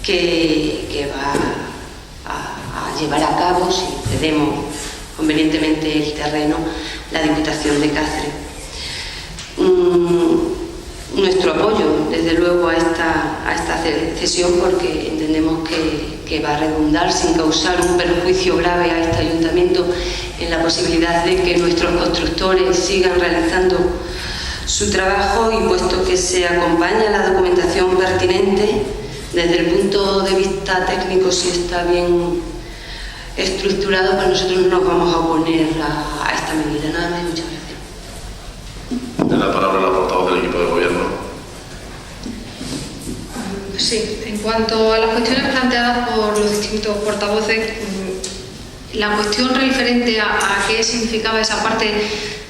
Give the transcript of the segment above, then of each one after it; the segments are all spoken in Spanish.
que va a llevar a cabo, si cedemos convenientemente el terreno, la Diputación de Cáceres. Nuestro apoyo, desde luego, a esta cesión, porque entendemos que va a redundar sin causar un perjuicio grave a este ayuntamiento en la posibilidad de que nuestros constructores sigan realizando su trabajo, y puesto que se acompaña la documentación pertinente, desde el punto de vista técnico, si está bien estructurado, pues nosotros no nos vamos a oponer a esta medida. Nada más, muchas gracias. De la palabra la portavoz del equipo de gobierno. Sí, en cuanto a las cuestiones planteadas por los distintos portavoces, la cuestión referente a qué significaba esa parte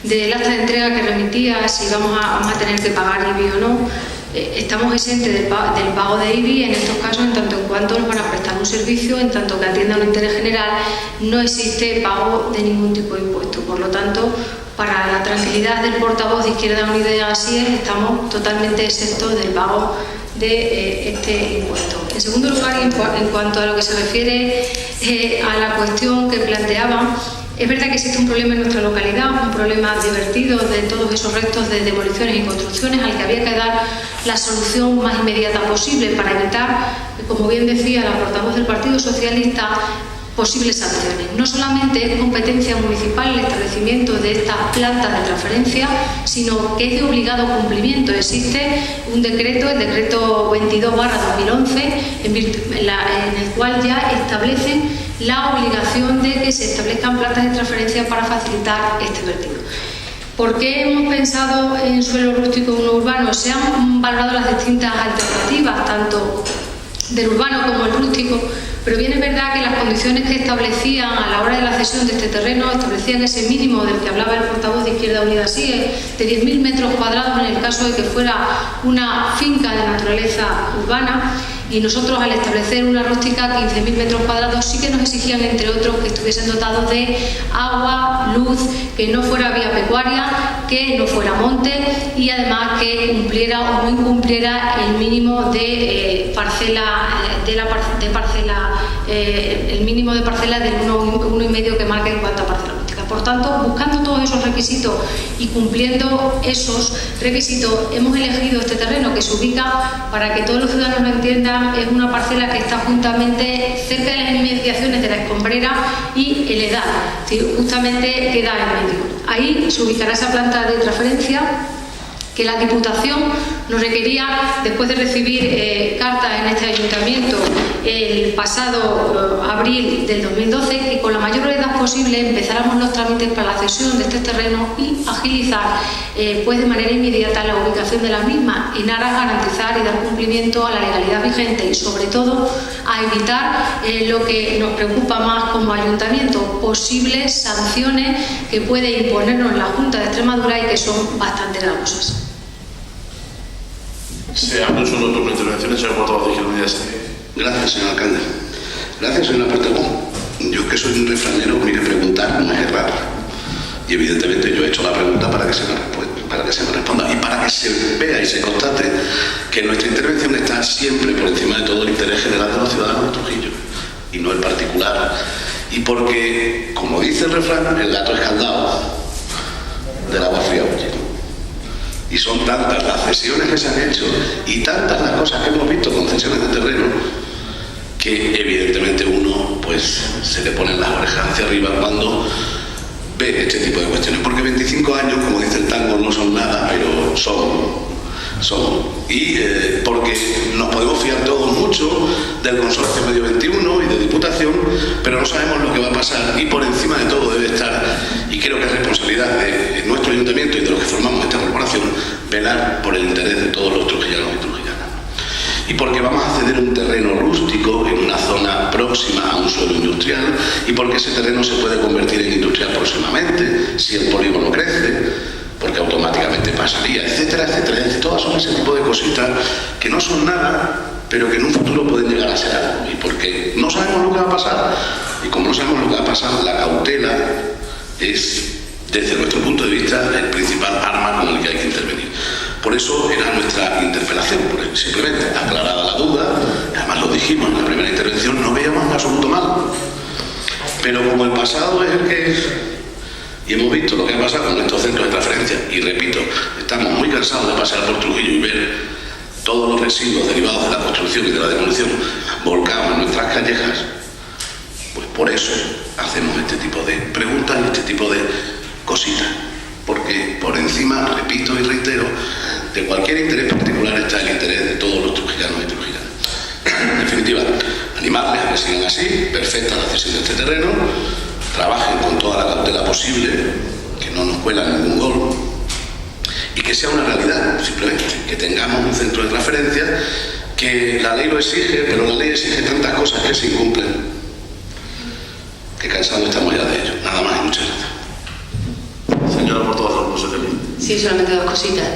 del acta de entrega que remitía, si vamos a tener que pagar IBI o no, estamos exentos del pago de IBI en estos casos, en tanto en cuanto nos van a prestar un servicio, en tanto que atiendan un interés general, no existe pago de ningún tipo de impuesto. Por lo tanto, para la tranquilidad del portavoz de Izquierda Unida, así es, estamos totalmente exentos del pago de este impuesto. En segundo lugar, en cuanto a lo que se refiere a la cuestión que planteaban, es verdad que existe un problema en nuestra localidad, un problema divertido de todos esos restos de demoliciones y construcciones, al que había que dar la solución más inmediata posible para evitar, como bien decía la portavoz del Partido Socialista, posibles sanciones. No solamente es competencia municipal el establecimiento de estas plantas de transferencia, sino que es de obligado cumplimiento. Existe un decreto, el decreto 22/2011, en el cual ya establecen la obligación de que se establezcan plantas de transferencia para facilitar este vertido. ¿Por qué hemos pensado en suelo rústico y no urbano? Se han valorado las distintas alternativas, tanto del urbano como el rústico, pero bien es verdad que las condiciones que establecían a la hora de la cesión de este terreno establecían ese mínimo del que hablaba el portavoz de Izquierda Unida, sí, de 10.000 metros cuadrados en el caso de que fuera una finca de naturaleza urbana, y nosotros, al establecer una rústica, 15.000 metros cuadrados, sí que nos exigían, entre otros, que estuviesen dotados de agua, luz, que no fuera vía pecuaria, que no fuera monte, y además que cumpliera o no incumpliera el mínimo de el mínimo de parcela del 1,5 que marca en cuanto a parcela rústica. Por tanto, buscando todos esos requisitos y cumpliendo esos requisitos, hemos elegido este terreno, que se ubica, para que todos los ciudadanos lo entiendan, es una parcela que está justamente cerca de las inmediaciones de la escombrera y el Edar, justamente queda en medio. Ahí se ubicará esa planta de transferencia que la Diputación nos requería, después de recibir cartas en este ayuntamiento el pasado abril del 2012, que con la mayor brevedad posible empezáramos los trámites para la cesión de este terreno y agilizar pues de manera inmediata la ubicación de la misma, en aras a garantizar y dar cumplimiento a la legalidad vigente, y sobre todo a evitar lo que nos preocupa más como ayuntamiento, posibles sanciones que puede imponernos la Junta de Extremadura y que son bastante gravosas. Se abre un solo turno de intervenciones, señor portavoz de Izquierda Unida. Gracias, señor alcalde. Gracias, señora portavoz. Yo, que soy un refranero, mire, preguntar no es errar. Y evidentemente yo he hecho la pregunta para que se me responda y para que se vea y se constate que nuestra intervención está siempre por encima de todo el interés general de los ciudadanos de Trujillo y no el particular. Y porque, como dice el refrán, el gato escaldado del agua fría huye. Y son tantas las cesiones que se han hecho y tantas las cosas que hemos visto con cesiones de terreno, que evidentemente uno pues se le ponen las orejas hacia arriba cuando ve este tipo de cuestiones, porque 25 años, como dice el tango, no son nada, pero son. Y porque nos podemos fiar todos mucho del Consorcio Medio 21 y de Diputación, pero no sabemos lo que va a pasar, y por encima de todo debe estar, y creo que es responsabilidad de nuestro ayuntamiento y de los que formamos esta corporación, velar por el interés de todos los trujillanos y trujillanas. Y porque vamos a ceder un terreno rústico en una zona próxima a un suelo industrial, y porque ese terreno se puede convertir en industrial próximamente si el polígono crece, porque automáticamente pasaría, etcétera, etcétera. Todas son ese tipo de cositas que no son nada, pero que en un futuro pueden llegar a ser algo. Y porque no sabemos lo que va a pasar, y como no sabemos lo que va a pasar, la cautela es, desde nuestro punto de vista, el principal arma con el que hay que intervenir. Por eso era nuestra interpelación, simplemente aclarada la duda, pasado es el que es. Y hemos visto lo que ha pasado con estos centros de transferencia. Y repito, estamos muy cansados de pasear por Trujillo y ver todos los residuos derivados de la construcción y de la demolición volcados en nuestras callejas. Pues por eso hacemos este tipo de preguntas y este tipo de cositas. Porque por encima, repito y reitero, de cualquier interés particular está el interés de todos los trujillanos y trujillanas. En definitiva, animarles a que sigan así, perfecta la cesión de este terreno, trabajen con toda la cautela posible, que no nos cuelan ningún gol, y que sea una realidad, simplemente, que tengamos un centro de transferencia, que la ley lo exige, pero la ley exige tantas cosas que se incumplen, que cansados estamos ya de ello. Nada más y muchas gracias. Señora portavoz del Grupo Socialista. Sí, solamente dos cositas.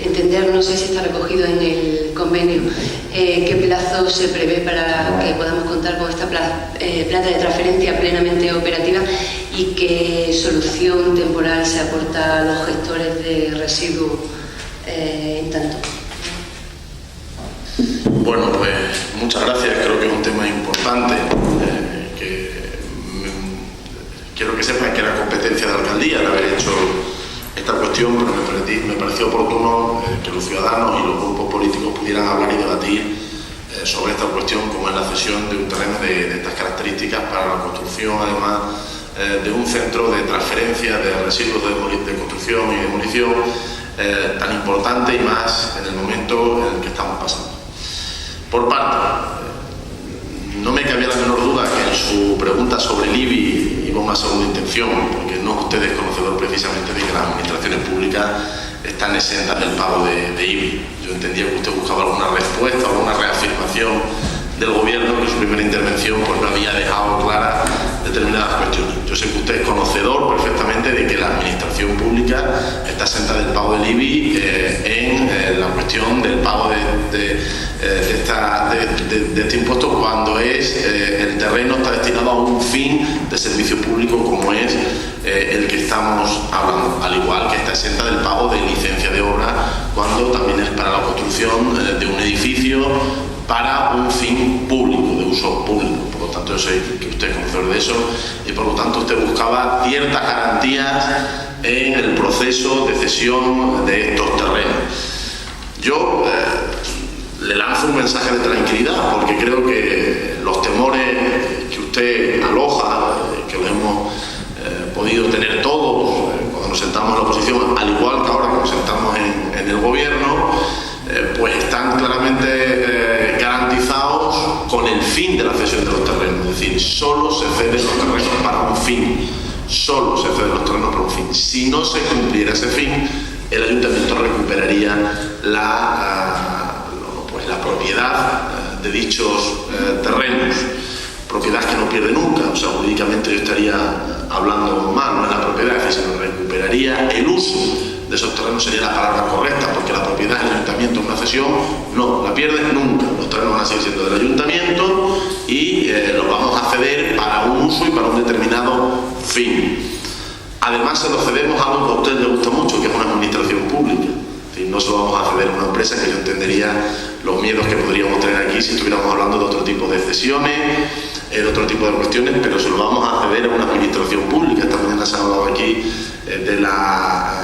Entender, no sé si está recogido en el convenio, qué plazo se prevé para que podamos contar con esta planta de transferencia plenamente operativa y qué solución temporal se aporta a los gestores de residuos en tanto. Bueno, pues muchas gracias. Creo que es un tema importante. Quiero que sepan que era competencia de la alcaldía el haber hecho esta cuestión, pero me pareció oportuno que los ciudadanos y los grupos políticos pudieran hablar y debatir sobre esta cuestión, como es la cesión de un terreno de estas características para la construcción, además de un centro de transferencia de residuos de construcción y demolición tan importante y más en el momento en el que estamos pasando. Por parte, no me cabía la menor duda que en su pregunta sobre el IBI iba una segunda intención, porque no usted es conocedor precisamente de que las administraciones públicas están exentas del pago de IBI. Yo entendía que usted buscaba alguna respuesta o alguna reafirmación del gobierno, que en su primera intervención pues no había dejado claras determinadas cuestiones. Yo sé que usted es conocedor perfectamente de que la administración pública está exenta del pago del IBI en la cuestión del pago de este impuesto cuando el terreno está destinado a un fin de servicio público como es el que estamos hablando, al igual que está exenta del pago de licencia de obra cuando también es para la construcción de un edificio para un fin público, de uso público. Por lo tanto, yo sé que usted es conocedor de eso y por lo tanto usted buscaba ciertas garantías en el proceso de cesión de estos terrenos. Yo le lanzo un mensaje de tranquilidad porque creo que los temores que usted aloja, que lo hemos podido tener todos cuando nos sentamos en la oposición, al igual que ahora que nos sentamos en el gobierno, pues están claramente garantizados con el fin de la cesión de los terrenos. Es decir, solo se ceden los terrenos para un fin. Solo se ceden los terrenos para un fin. Si no se cumpliera ese fin, el ayuntamiento recuperaría la propiedad de dichos terrenos. Propiedad que no pierde nunca. O sea, jurídicamente yo estaría hablando mal, no es la propiedad, es decir, se recuperaría el uso de esos terrenos, sería la palabra correcta, porque la propiedad del ayuntamiento en una cesión no la pierde nunca. Los terrenos van a seguir siendo del ayuntamiento y los vamos a ceder para un uso y para un determinado fin. Además, se lo cedemos a algo que a usted le gusta mucho, que es una administración pública. Es decir, no se lo vamos a ceder a una empresa, que yo entendería los miedos que podríamos tener aquí si estuviéramos hablando de otro tipo de cesiones, de otro tipo de cuestiones, pero se lo vamos a ceder a una administración pública. Esta mañana se ha hablado aquí de la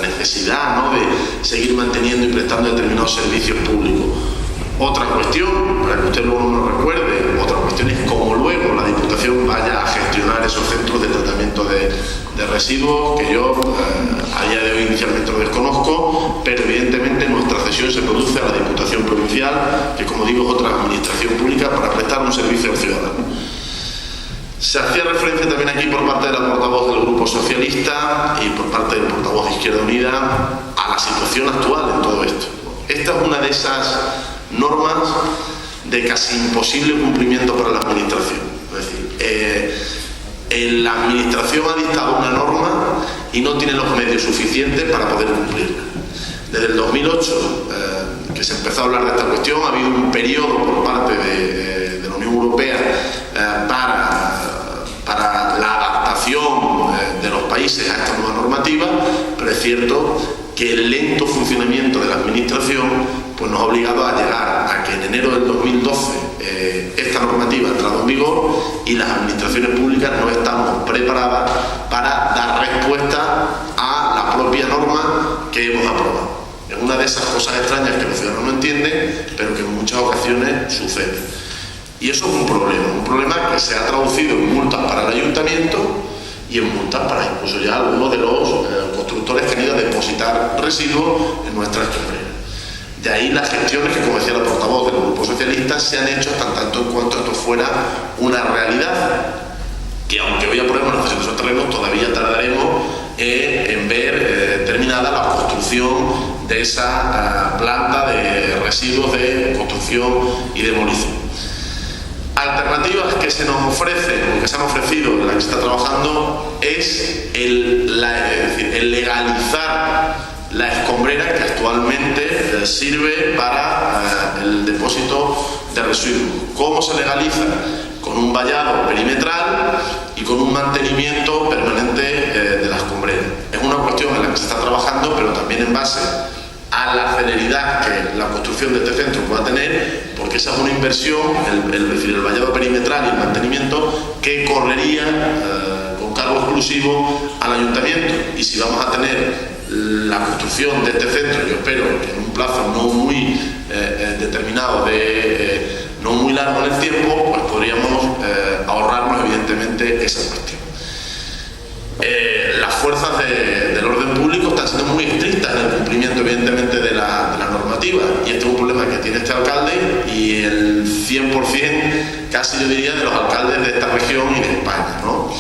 necesidad, ¿no?, de seguir manteniendo y prestando determinados servicios públicos. Otra cuestión, para que usted luego no lo recuerde, otra cuestión es cómo luego la Diputación vaya a gestionar esos centros de tratamiento de residuos, que yo a día de hoy inicialmente lo desconozco, pero evidentemente nuestra cesión se produce a la Diputación Provincial, que como digo es otra administración pública para prestar un servicio al ciudadano. Se hacía referencia también aquí por parte de la portavoz del Grupo Socialista y por parte del portavoz de Izquierda Unida a la situación actual en todo esto. Esta es una de esas normas de casi imposible cumplimiento para la administración. Es decir, la administración ha dictado una norma y no tiene los medios suficientes para poder cumplirla. Desde el 2008 que se empezó a hablar de esta cuestión, ha habido un periodo por parte de la Unión Europea para la adaptación de los países a esta nueva normativa, pero es cierto que el lento funcionamiento de la administración pues nos ha obligado a llegar a que en enero del 2012 esta normativa ha entrado en vigor y las administraciones de esas cosas extrañas que los ciudadanos no entienden, pero que en muchas ocasiones suceden. Y eso es un problema que se ha traducido en multas para el ayuntamiento y en multas para incluso ya algunos de los constructores que han ido a depositar residuos en nuestras escombreras. De ahí las gestiones que, como decía la portavoz del Grupo Socialista, se han hecho hasta tanto en cuanto esto fuera una realidad, que aunque hoy aprobemos la cesión de esos terrenos, todavía tardaremos en ver terminada la construcción de esa planta de residuos de construcción y demolición. Alternativas que se nos ofrecen o que se han ofrecido, en la que se está trabajando, es el legalizar la escombrera que actualmente sirve para el depósito de residuos. ¿Cómo se legaliza? Con un vallado perimetral y con un mantenimiento permanente de la escombrera. Es una cuestión en la que se está trabajando, pero también en base a la celeridad que la construcción de este centro pueda tener, porque esa es una inversión, el vallado perimetral y el mantenimiento, que correría con cargo exclusivo al ayuntamiento. Y si vamos a tener la construcción de este centro, yo espero que en un plazo no muy determinado, no muy largo en el tiempo, pues podríamos ahorrarnos evidentemente esa cuestión. Las fuerzas del orden público están siendo muy estrictas en el cumplimiento evidentemente de la normativa, y este es un problema que tiene este alcalde y el 100%, casi yo diría, de los alcaldes de esta región y de España, ¿no?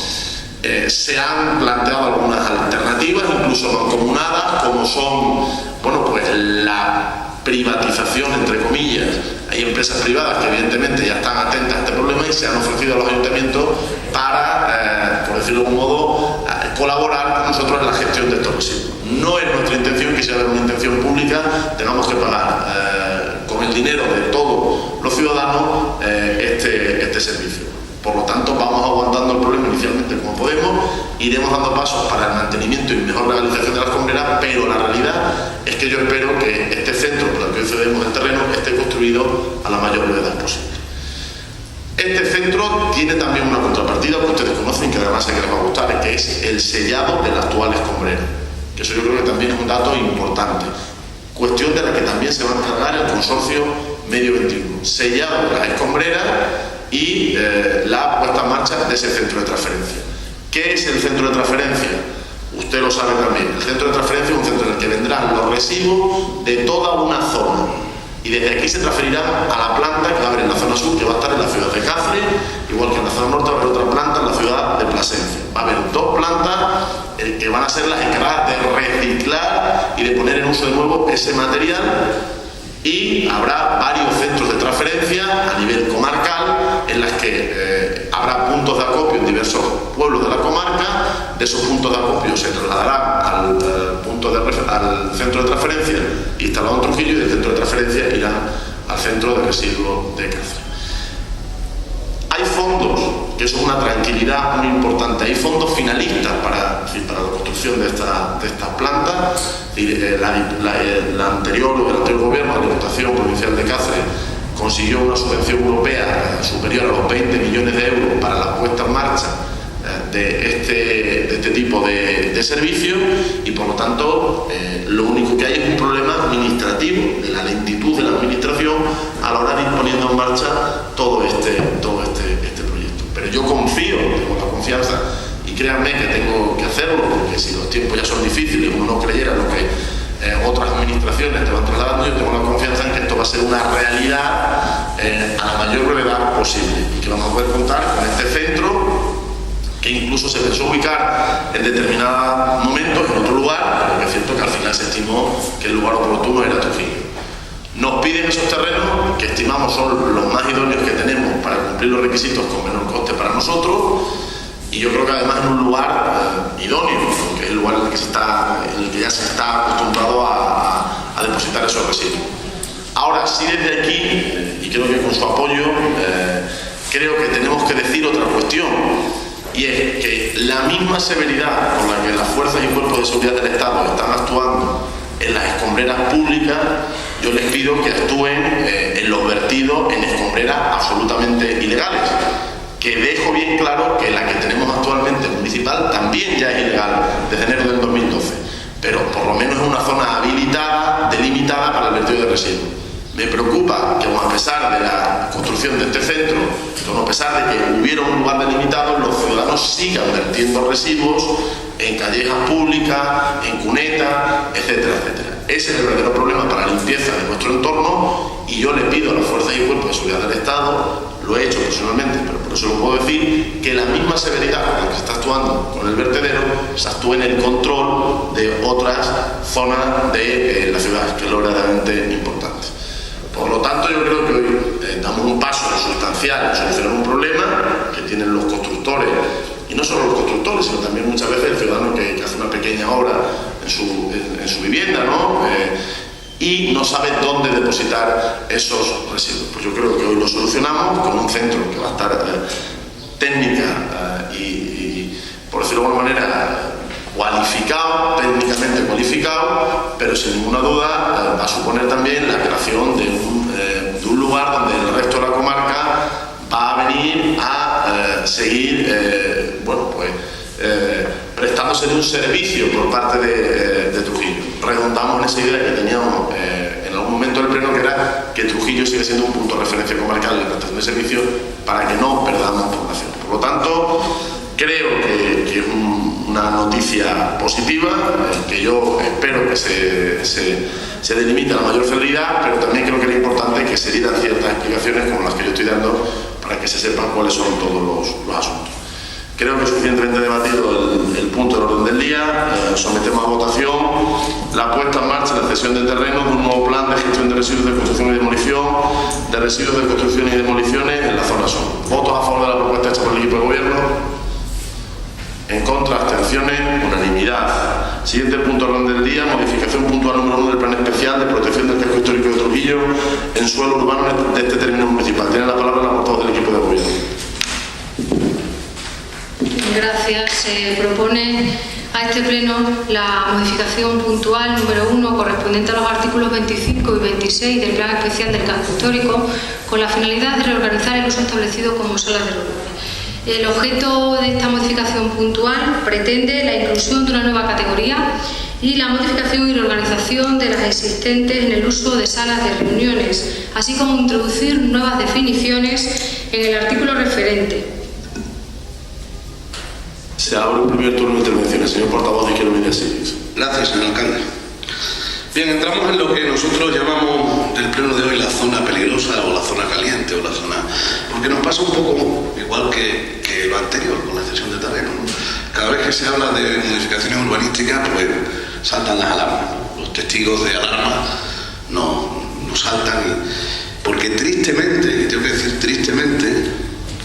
Se han planteado algunas alternativas, incluso mancomunadas, como son, bueno, pues la privatización, entre comillas. Hay empresas privadas que evidentemente ya están atentas a este problema y se han ofrecido a los ayuntamientos para, por decirlo de algún modo, colaborar con nosotros en la gestión de estos residuos. No es nuestra intención que, si haber una intención pública, tengamos que pagar con el dinero de todos los ciudadanos este servicio. Por lo tanto, vamos aguantando el problema inicialmente como podemos, iremos dando pasos para el mantenimiento y mejor legalización de las escombreras, pero la realidad es que yo espero que este centro, por el que hoy cedemos el terreno, esté construido a la mayor brevedad posible. Este centro tiene también una contrapartida que ustedes conocen, que además sé que les va a gustar, que es el sellado de la actual escombrera, que eso yo creo que también es un dato importante, cuestión de la que también se va a encargar el consorcio Medio 21, sellado de las escombreras y la puesta en marcha de ese centro de transferencia. ¿Qué es el centro de transferencia? Usted lo sabe también. El centro de transferencia es un centro en el que vendrán los residuos de toda una zona, y desde aquí se transferirán a la planta que va a haber en la zona sur, que va a estar en la ciudad de Cáceres, igual que en la zona norte va a haber otra planta en la ciudad de Plasencia. Va a haber dos plantas que van a ser las encargadas de reciclar y de poner en uso de nuevo ese material, y habrá varios centros de transferencia a nivel comarcal en las que habrá puntos de acopio en diversos pueblos de la comarca. De esos puntos de acopio se trasladarán al centro de transferencia instalado en Trujillo, y del centro de transferencia irán al centro de residuos de Cáceres. Hay fondos, que eso es una tranquilidad muy importante, hay fondos finalistas para la construcción de estas plantas. El anterior gobierno, la Diputación Provincial de Cáceres, consiguió una subvención europea superior a los 20 millones de euros para la puesta en marcha de este tipo de servicios, y por lo tanto lo único que hay es un problema administrativo, de la lentitud de la administración a la hora de ir poniendo en marcha todo este proyecto. Pero yo confío, tengo la confianza, y créanme que tengo que hacerlo, porque si los tiempos ya son difíciles, uno no creyera lo que otras administraciones te van trasladando, yo tengo la confianza en que esto va a ser una realidad a la mayor brevedad posible, y que vamos a poder contar con este centro, que incluso se pensó ubicar en determinados momentos en otro lugar, porque es cierto que al final se estimó que el lugar oportuno era Trujillo. Nos piden esos terrenos, que estimamos son los más idóneos que tenemos para cumplir los requisitos con menor coste para nosotros, y yo creo que además en un lugar idóneo, que es el lugar en el que ya se está acostumbrado a depositar esos residuos. Ahora, sí, desde aquí, y creo que con su apoyo, creo que tenemos que decir otra cuestión, y es que la misma severidad con la que las fuerzas y cuerpos de seguridad del Estado están actuando en las escombreras públicas, yo les pido que actúen en los vertidos en escombreras absolutamente ilegales. Que dejo bien claro que la que tenemos actualmente municipal también ya es ilegal desde enero del 2012, pero por lo lo menos en una zona habilitada, delimitada para el vertido de residuos. Me preocupa que, a pesar de la construcción de este centro, a pesar de que hubiera un lugar delimitado, los ciudadanos sigan vertiendo residuos en callejas públicas, en cunetas, etcétera, etcétera. Ese es el verdadero problema para la limpieza de nuestro entorno, y yo le pido a las fuerzas y cuerpos de seguridad del Estado, lo he hecho personalmente, pero por eso lo puedo decir, que la misma severidad con la que se está actuando con el vertedero se actúe en el control de otras zonas de la ciudad, que es lo verdaderamente importante. Por lo tanto, yo creo que hoy damos un paso sustancial en solucionar un problema que tienen los constructores, y no solo los constructores, sino también muchas veces el ciudadano que hace una pequeña obra en su vivienda, ¿no? Y no sabe dónde depositar esos residuos. Pues yo creo que hoy lo solucionamos con un centro que va a estar técnica y, por decirlo de alguna manera, cualificado, técnicamente cualificado, pero sin ninguna duda va a suponer también la creación de un lugar donde el resto de la comarca va a venir a seguir prestándose un servicio por parte de Trujillo. Redundamos en esa idea que teníamos en algún momento del pleno, que era que Trujillo sigue siendo un punto de referencia comarcal en la prestación de servicios para que no perdamos población. Por lo tanto, creo que es una noticia positiva, que yo espero que se delimite a la mayor celeridad, pero también creo que era importante que se dieran ciertas explicaciones como las que yo estoy dando para que se sepan cuáles son todos los asuntos. Creo que es suficientemente debatido el punto del orden del día. Sometemos a votación la puesta en marcha de la cesión de terreno de un nuevo plan de gestión de residuos de construcción y demolición, de residuos de construcción y demoliciones en la zona sur. ¿Votos a favor de la propuesta hecha por el equipo de gobierno? En contra, abstenciones, unanimidad. Siguiente punto del orden del día: modificación puntual número 1 del plan especial de protección del casco histórico de Trujillo en suelo urbano de este término municipal. Tiene la palabra la portavoz del equipo de gobierno. Gracias. Se propone a este pleno la modificación puntual número 1 correspondiente a los artículos 25 y 26 del plan especial del casco histórico, con la finalidad de reorganizar el uso establecido como salas de reuniones. El objeto de esta modificación puntual pretende la inclusión de una nueva categoría y la modificación y reorganización de las existentes en el uso de salas de reuniones, así como introducir nuevas definiciones en el artículo referente. Se abre un primer turno de intervenciones. Señor portavoz de Izquierda Unida. Gracias, señor alcalde. Bien, entramos en lo que nosotros llamamos del pleno de hoy la zona peligrosa o la zona caliente o la zona... Porque nos pasa un poco igual que lo anterior con la cesión de terreno, ¿no? Cada vez que se habla de modificaciones urbanísticas, pues saltan las alarmas, ¿no? Los testigos de alarma no saltan, porque tristemente, y tengo que decir tristemente,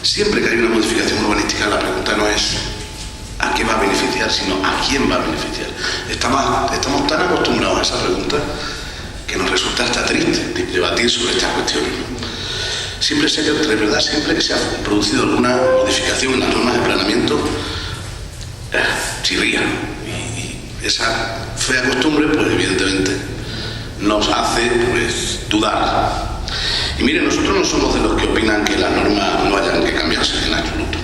siempre que hay una modificación urbanística la pregunta no es a qué va a beneficiar, sino a quién va a beneficiar. Estamos tan acostumbrados a esa pregunta que nos resulta hasta triste debatir sobre estas cuestiones, ¿no? Siempre que se ha producido alguna modificación en las normas de planeamiento, chirría, y esa fea costumbre, pues evidentemente nos hace dudar. Y miren, nosotros no somos de los que opinan que las normas no hayan que cambiarse en absoluto.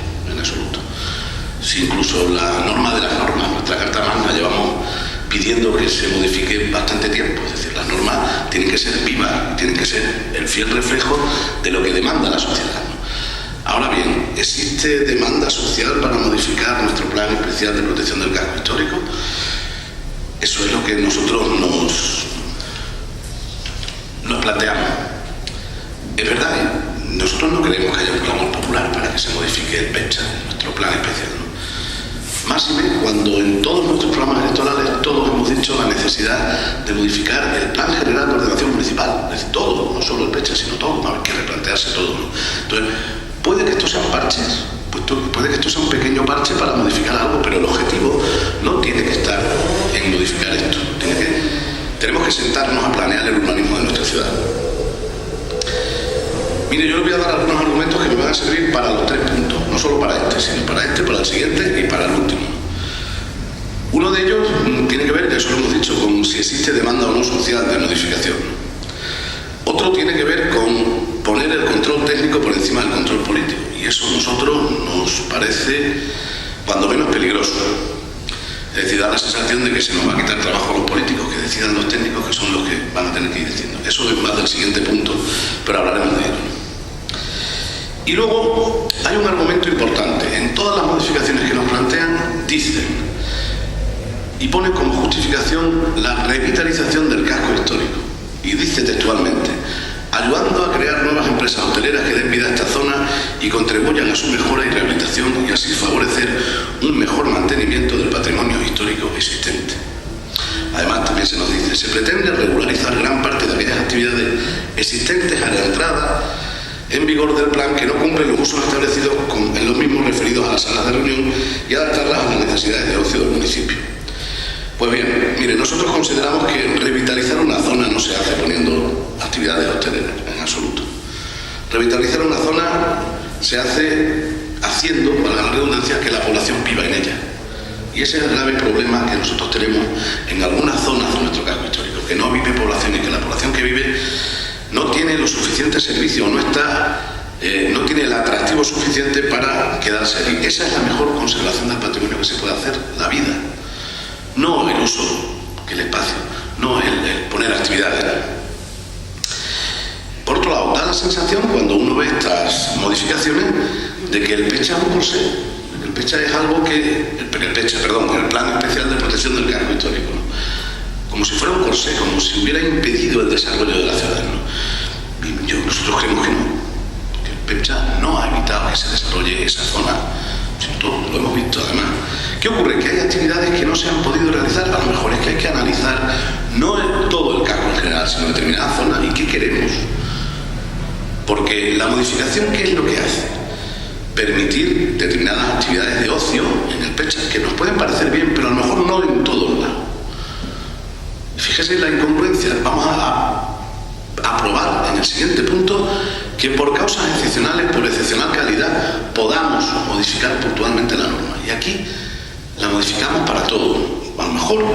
Si incluso la norma de las normas, nuestra Carta Magna, llevamos pidiendo que se modifique bastante tiempo. Es decir, las normas tienen que ser vivas, tienen que ser el fiel reflejo de lo que demanda la sociedad, ¿no? Ahora bien, ¿existe demanda social para modificar nuestro plan especial de protección del casco histórico? Eso es lo que nosotros nos planteamos. Es verdad, nosotros no creemos que haya un clamor popular para que se modifique el PECHA, nuestro plan especial, ¿no? Máxime cuando en todos nuestros programas electorales todos hemos dicho la necesidad de modificar el Plan General de Ordenación Municipal, es decir, todo, no solo el PECHA, sino todo, no hay que replantearse todo, ¿no? Entonces, puede que estos sean parches, puede que esto sea un pequeño parche para modificar algo, pero el objetivo no tiene que estar en modificar esto, tenemos que sentarnos a planear el urbanismo de nuestra ciudad. Mire, yo le voy a dar algunos argumentos que me van a servir para los tres puntos, no solo para este, sino para este, para el siguiente y para el último. Uno de ellos tiene que ver, ya eso lo hemos dicho, con si existe demanda o no social de modificación. Otro tiene que ver con poner el control técnico por encima del control político, y eso a nosotros nos parece cuando menos peligroso. Es decir, da la sensación de que se nos va a quitar trabajo a los políticos, tener que ir diciendo. Eso es más del siguiente punto, pero hablaremos de ello. Y luego hay un argumento importante. En todas las modificaciones que nos plantean, dicen y ponen como justificación la revitalización del casco histórico. Y dice textualmente: ayudando a crear nuevas empresas hoteleras que den vida a esta zona y contribuyan a su mejora y rehabilitación, y así favorecer un mejor mantenimiento del patrimonio histórico existente. Además, también se nos dice: se pretende regularizar gran parte de aquellas actividades existentes a la entrada en vigor del plan que no cumplen los usos establecidos en los mismos referidos a las salas de reunión, y adaptarlas a las necesidades de ocio del municipio. Pues bien, mire, nosotros consideramos que revitalizar una zona no se hace poniendo actividades hoteleras, en absoluto. Revitalizar una zona se hace haciendo, para la redundancia, que la población viva en ella. Y ese es el grave problema que nosotros tenemos en algunas zonas de nuestro casco histórico, que no vive población y que la población que vive no tiene los suficientes servicios, no tiene el atractivo suficiente para quedarse allí. Esa es la mejor conservación del patrimonio que se puede hacer, la vida. No el uso, que el espacio, no el poner actividades. Por otro lado, da la sensación, cuando uno ve estas modificaciones, de que el PECHA es un corsé. El PECHA es algo el Plan Especial de Protección del Casco Histórico, ¿no? Como si fuera un corsé, como si hubiera impedido el desarrollo de la ciudad, ¿no? Y nosotros creemos que no, que el PECHA no ha evitado que se desarrolle esa zona. Todo lo hemos visto además. ¿Qué ocurre? Que hay actividades que no se han podido realizar. A lo mejor es que hay que analizar no todo el casco en general, sino determinadas zonas y qué queremos. Porque la modificación, ¿qué es lo que hace? Permitir determinadas actividades de ocio en el PECHA que nos pueden parecer bien, pero a lo mejor no en todos lados. Fíjese la incongruencia. Vamos a aprobar en el siguiente punto que por causas excepcionales, por excepcional calidad, podamos modificar puntualmente la norma. Y aquí la modificamos para todo. A lo mejor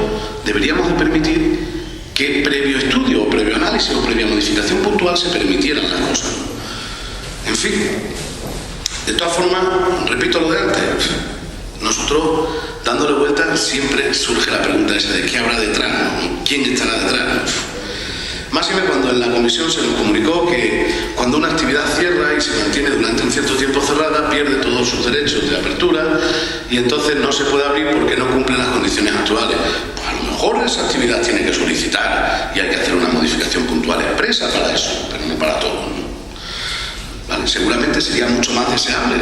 deberíamos de permitir que previo estudio, o previo análisis, o previa modificación puntual se permitieran las cosas. En fin, de todas formas, repito lo de antes. Nosotros, dándole vueltas, siempre surge la pregunta esa de ¿qué habrá detrás? ¿No? ¿Quién estará detrás? Máxime cuando en la comisión se nos comunicó que cuando una actividad cierra y se mantiene durante un cierto tiempo cerrada, pierde todos sus derechos de apertura y entonces no se puede abrir porque no cumple las condiciones actuales. Pues a lo mejor esa actividad tiene que solicitar y hay que hacer una modificación puntual expresa para eso, pero no para todo, ¿no? ¿Vale? Seguramente sería mucho más deseable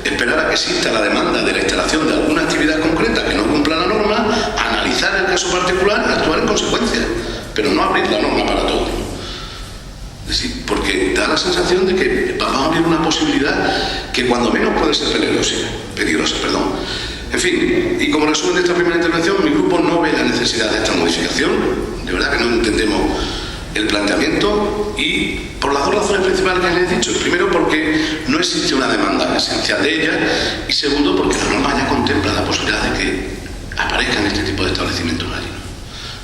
esperar a que exista la demanda de la instalación de alguna actividad concreta que no cumpla la norma, analizar el caso particular y actuar en consecuencia, pero no abrir la norma para todo. Es decir, porque da la sensación de que vamos a abrir una posibilidad que cuando menos puede ser peligrosa. En fin, y como resumen de esta primera intervención, mi grupo no ve la necesidad de esta modificación. De verdad que no entendemos el planteamiento, y por las dos razones principales que les he dicho. Primero, porque no existe una demanda esencial de ella, y segundo, porque la norma ya contempla la posibilidad de que aparezcan este tipo de establecimientos allí.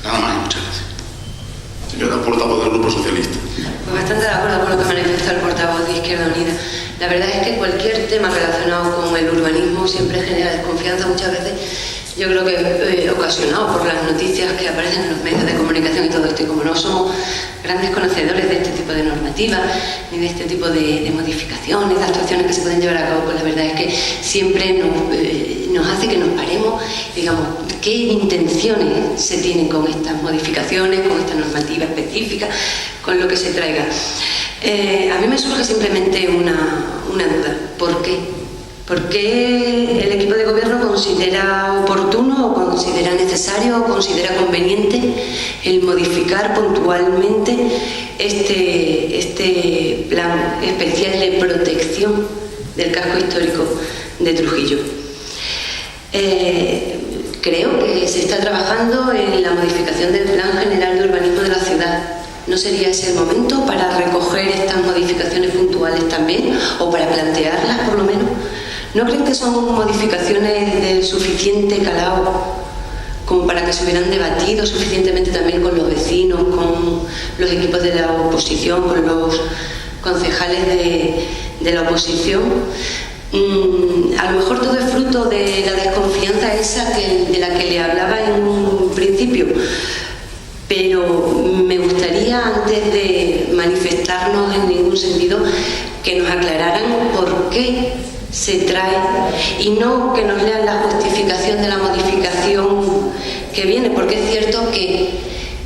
Nada más y muchas gracias. Señora portavoz del Grupo Socialista. Pues bastante de acuerdo con lo que manifestó el portavoz de Izquierda Unida. La verdad es que cualquier tema relacionado con el urbanismo siempre genera desconfianza, muchas veces yo creo que ocasionado por las noticias que aparecen en los medios de comunicación y todo esto. Y como no somos grandes conocedores de este tipo de normativas, ni de este tipo de modificaciones, de actuaciones que se pueden llevar a cabo, pues la verdad es que siempre nos hace que nos paremos, digamos, qué intenciones se tienen con estas modificaciones, con esta normativa específica, con lo que se traiga. A mí me surge simplemente una duda. ¿Por qué? ¿Por qué el equipo de gobierno considera oportuno o considera necesario o considera conveniente el modificar puntualmente este plan especial de protección del casco histórico de Trujillo? Creo que se está trabajando en la modificación del Plan General de Urbanismo de la ciudad. ¿No sería ese el momento para recoger estas modificaciones puntuales también, o para plantearlas por lo menos? ¿No creen que son modificaciones de suficiente calado como para que se hubieran debatido suficientemente también con los vecinos, con los equipos de la oposición, con los concejales de la oposición? A lo mejor todo es fruto de la desconfianza esa de la que le hablaba en un principio. pero me gustaría, antes de manifestarnos en ningún sentido, que nos aclararan por qué se trae, y no que nos lean la justificación de la modificación que viene, porque es cierto que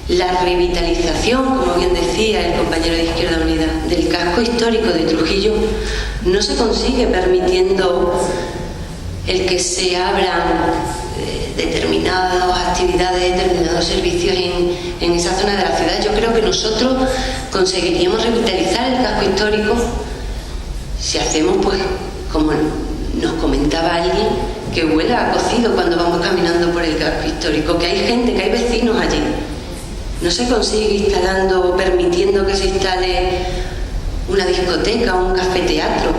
la revitalización, como bien decía el compañero de Izquierda Unida, del casco histórico de Trujillo no se consigue permitiendo el que se abran determinadas actividades, determinados servicios en esa zona de la ciudad. Yo creo que nosotros conseguiríamos revitalizar el casco histórico si hacemos, pues, como nos comentaba alguien, que huela a cocido cuando vamos caminando por el casco histórico, que hay gente, que hay vecinos allí. No se consigue instalando, permitiendo que se instale una discoteca o un café-teatro.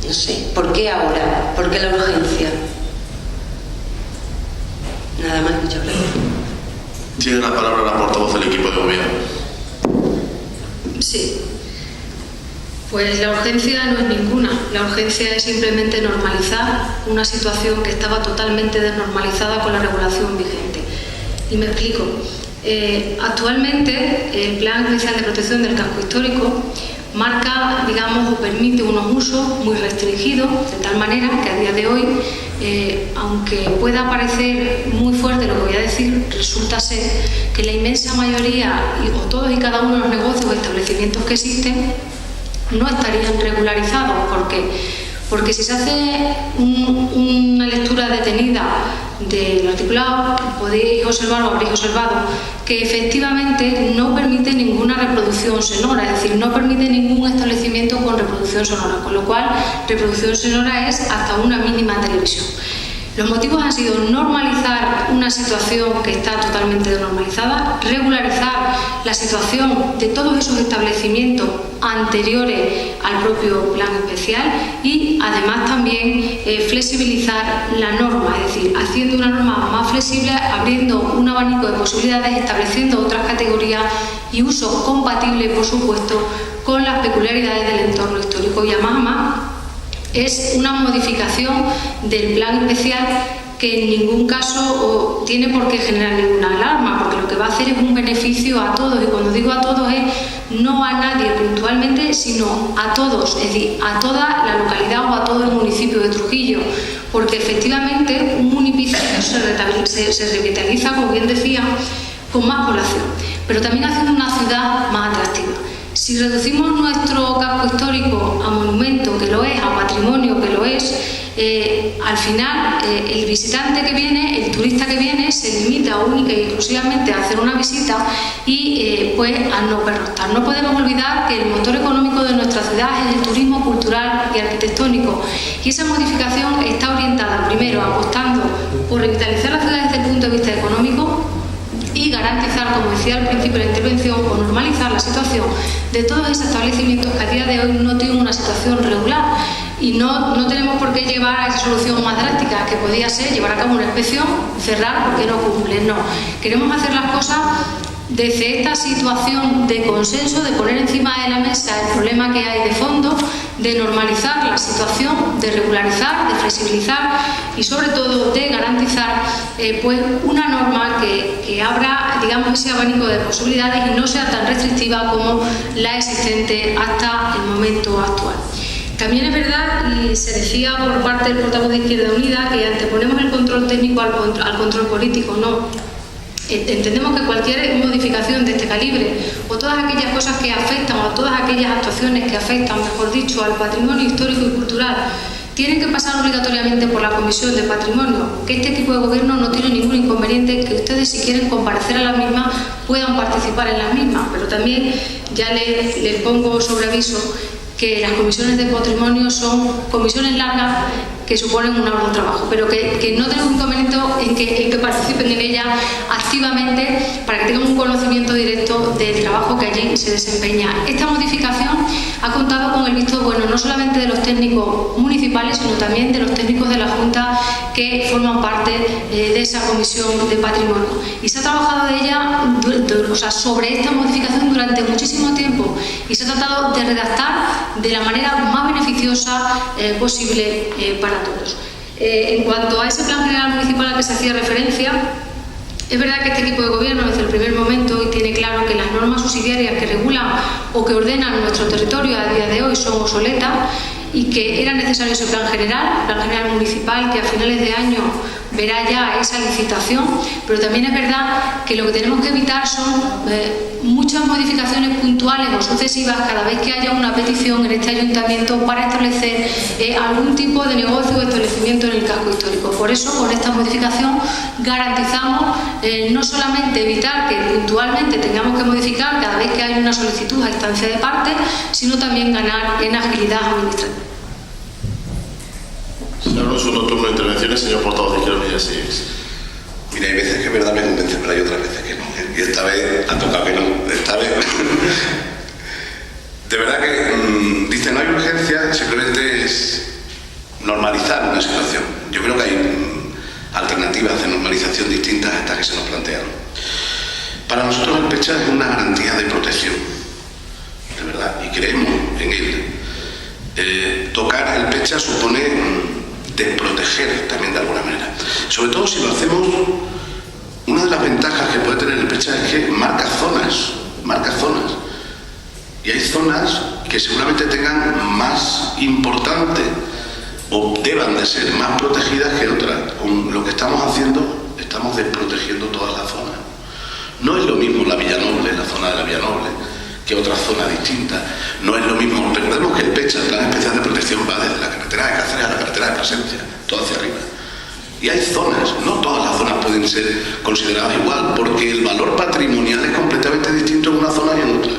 No sé, ¿por qué ahora? ¿Por qué la urgencia? Nada más, muchas gracias. Tiene la palabra la portavoz del equipo de gobierno. Sí. Pues la urgencia no es ninguna. La urgencia es simplemente normalizar una situación que estaba totalmente desnormalizada con la regulación vigente. Y me explico. Actualmente el Plan Especial de Protección del Casco Histórico marca, digamos, o permite unos usos muy restringidos, de tal manera que a día de hoy, aunque pueda parecer muy fuerte lo que voy a decir, resulta ser que la inmensa mayoría, o todos y cada uno de los negocios o establecimientos que existen, no estarían regularizados. ¿Por qué? Porque si se hace una lectura detenida del articulado, podéis observar o habréis observado que efectivamente no permite ninguna reproducción sonora, es decir, no permite ningún establecimiento con reproducción sonora, con lo cual reproducción sonora es hasta una mínima televisión. Los motivos han sido normalizar una situación que está totalmente desnormalizada, regularizar la situación de todos esos establecimientos anteriores al propio plan especial y además también flexibilizar la norma, es decir, haciendo una norma más flexible, abriendo un abanico de posibilidades, estableciendo otras categorías y usos compatibles, por supuesto, con las peculiaridades del entorno histórico. Y además es una modificación del plan especial que en ningún caso tiene por qué generar ninguna alarma, porque lo que va a hacer es un beneficio a todos, y cuando digo a todos es no a nadie puntualmente, sino a todos, es decir, a toda la localidad o a todo el municipio de Trujillo, porque efectivamente un municipio se revitaliza, como bien decía, con más población, pero también haciendo una ciudad más atractiva. Si reducimos nuestro casco histórico a monumento, que lo es, a patrimonio, que lo es, al final el visitante que viene, el turista que viene, se limita única y exclusivamente a hacer una visita y pues a no pernoctar. No podemos olvidar que el motor económico de nuestra ciudad es el turismo cultural y arquitectónico, y esa modificación está orientada primero apostando por revitalizar la ciudad desde el punto de vista económico y garantizar, como decía al principio de la intervención, o normalizar la situación de todos esos establecimientos que a día de hoy no tienen una situación regular, y no tenemos por qué llevar a esa solución más drástica, que podía ser llevar a cabo una inspección, cerrar porque no cumplen. No, queremos hacer las cosas desde esta situación de consenso, de poner encima de la mesa el problema que hay de fondo, de normalizar la situación, de regularizar, de flexibilizar y sobre todo de garantizar pues una norma que abra, digamos, ese abanico de posibilidades y no sea tan restrictiva como la existente hasta el momento actual. También es verdad, y se decía por parte del portavoz de Izquierda Unida, que anteponemos el control técnico al control político. No. Entendemos que cualquier modificación de este calibre, o todas aquellas cosas que afectan, o todas aquellas actuaciones que afectan, mejor dicho, al patrimonio histórico y cultural, tienen que pasar obligatoriamente por la Comisión de Patrimonio, que este equipo de gobierno no tiene ningún inconveniente que ustedes, si quieren comparecer a las mismas, puedan participar en las mismas, pero también ya les pongo sobre aviso que las comisiones de patrimonio son comisiones largas que suponen una hora de trabajo, pero que no tenemos inconveniente en que participen en ella activamente para que tengan un conocimiento directo del trabajo que allí se desempeña. Esta modificación ha contado con el visto bueno no solamente de los técnicos municipales, sino también de los técnicos de la Junta que forman parte de esa comisión de patrimonio. Y se ha trabajado de ella, sobre esta modificación durante muchísimo tiempo, y se ha tratado de redactar de la manera más beneficiosa posible para todos. En cuanto a ese plan general municipal al que se hacía referencia, Es verdad que este equipo de gobierno desde el primer momento y tiene claro que las normas subsidiarias que regulan o que ordenan nuestro territorio a día de hoy son obsoletas y que era necesario ese plan general municipal que a finales de año verá ya esa licitación, pero también es verdad que lo que tenemos que evitar son muchas modificaciones puntuales o sucesivas cada vez que haya una petición en este ayuntamiento para establecer algún tipo de negocio o establecimiento en el casco histórico. Por eso, con esta modificación garantizamos no solamente evitar que puntualmente tengamos que modificar cada vez que hay una solicitud a instancia de parte, sino también ganar en agilidad administrativa. Señor Alonso, un turno de intervenciones, señor portavoz de Izquierda Unida, sí. Mira, hay veces que es verdad me convence, pero hay otras veces que no. Y esta vez ha tocado que no. Esta vez. De verdad que dicen no hay urgencia, simplemente es normalizar una situación. Yo creo que hay alternativas de normalización distintas a estas que se nos plantean. Para nosotros el PECHA es una garantía de protección, de verdad, y creemos en él. Tocar el PECHA supone desproteger también de alguna manera. Sobre todo si lo hacemos, una de las ventajas que puede tener el PECHA es que marca zonas. Y hay zonas que seguramente tengan más importante o deban de ser más protegidas que otras. Con lo que estamos haciendo, estamos desprotegiendo todas las zonas. No es lo mismo la Villanoble, la zona de la Villanoble, que otras zonas distintas. No es lo mismo. Recordemos que el PECHA, el Plan Especial de Protección, va desde la carretera de Cáceres a la carretera de Plasencia, todo hacia arriba. Y hay zonas, no todas las zonas pueden ser consideradas igual, porque el valor patrimonial es completamente distinto en una zona y en otra.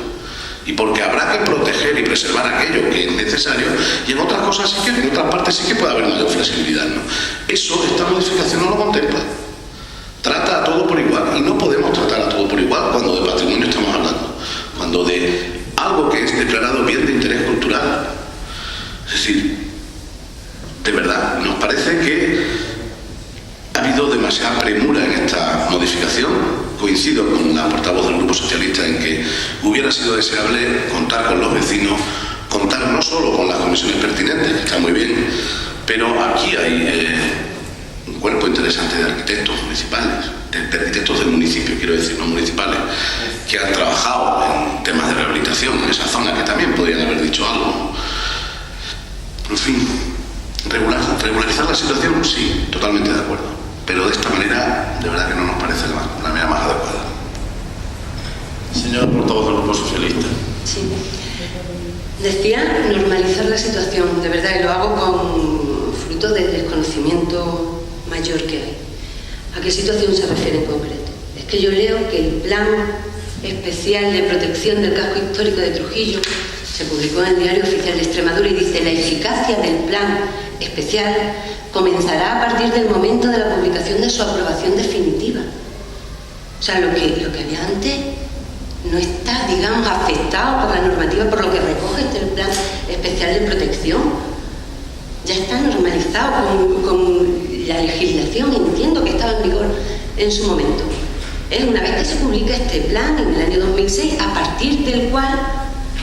Y porque habrá que proteger y preservar aquello que es necesario, y en otras cosas sí que, en otras partes sí que puede haber mayor flexibilidad, ¿no? Eso, esta modificación no lo contempla. Trata a todo por igual, y no podemos tratar a todo por igual cuando de patrimonio estamos hablando. Cuando de algo que es declarado bien de interés cultural. Es decir, de verdad, nos parece que ha habido demasiada premura en esta modificación. Coincido con la portavoz del Grupo Socialista en que hubiera sido deseable contar con los vecinos, contar no solo con las comisiones pertinentes, que está muy bien, pero aquí hay un cuerpo interesante de arquitectos municipales, de arquitectos del municipio, quiero decir, no municipales, que han trabajado en temas de rehabilitación en esa zona, que también podrían haber dicho algo. En fin, regularizar la situación, sí, totalmente de acuerdo, pero de esta manera, de verdad que no nos parece la manera más adecuada. Señor portavoz del Grupo Socialista. Sí. Decía normalizar la situación, de verdad, y lo hago con fruto del desconocimiento mayor que hay. ¿A qué situación se refiere en concreto? Es que yo leo que el Plan Especial de Protección del Casco Histórico de Trujillo se publicó en el Diario Oficial de Extremadura y dice: la eficacia del Plan Especial comenzará a partir del momento de la publicación de su aprobación definitiva. O sea, lo que había antes no está, digamos, afectado por la normativa, por lo que recoge el Plan Especial de Protección. Ya está normalizado con la legislación, entiendo que estaba en vigor en su momento. Es una vez que se publica este plan en el año 2006, a partir del cual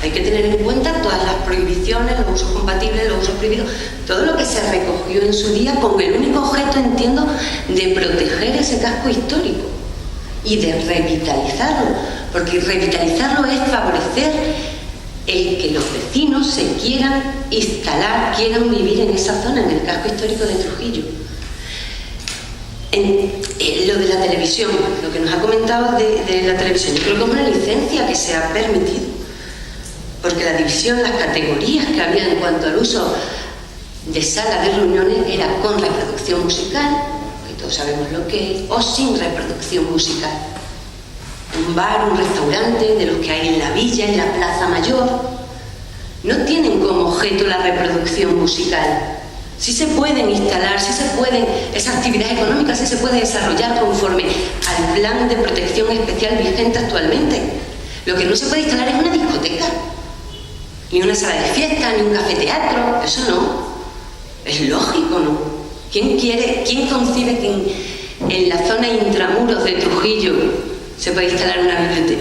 hay que tener en cuenta todas las prohibiciones, los usos compatibles, los usos prohibidos, todo lo que se recogió en su día con el único objeto, entiendo, de proteger ese casco histórico y de revitalizarlo, porque revitalizarlo es favorecer el que los vecinos se quieran instalar, quieran vivir en esa zona, en el casco histórico de Trujillo. Lo de la televisión, lo que nos ha comentado de la televisión, yo creo que es una licencia que se ha permitido, porque la división, las categorías que había en cuanto al uso de sala de reuniones era con reproducción musical, que todos sabemos lo que es, o sin reproducción musical. Un bar, un restaurante, de los que hay en la villa, en la Plaza Mayor, no tienen como objeto la reproducción musical. Sí se pueden instalar, sí se pueden, esa actividad económica sí se puede desarrollar conforme al plan de protección especial vigente actualmente. Lo que no se puede instalar es una discoteca, ni una sala de fiesta, ni un cafeteatro, eso no. Es lógico, ¿no? ¿Quién concibe que en la zona intramuros de Trujillo se puede instalar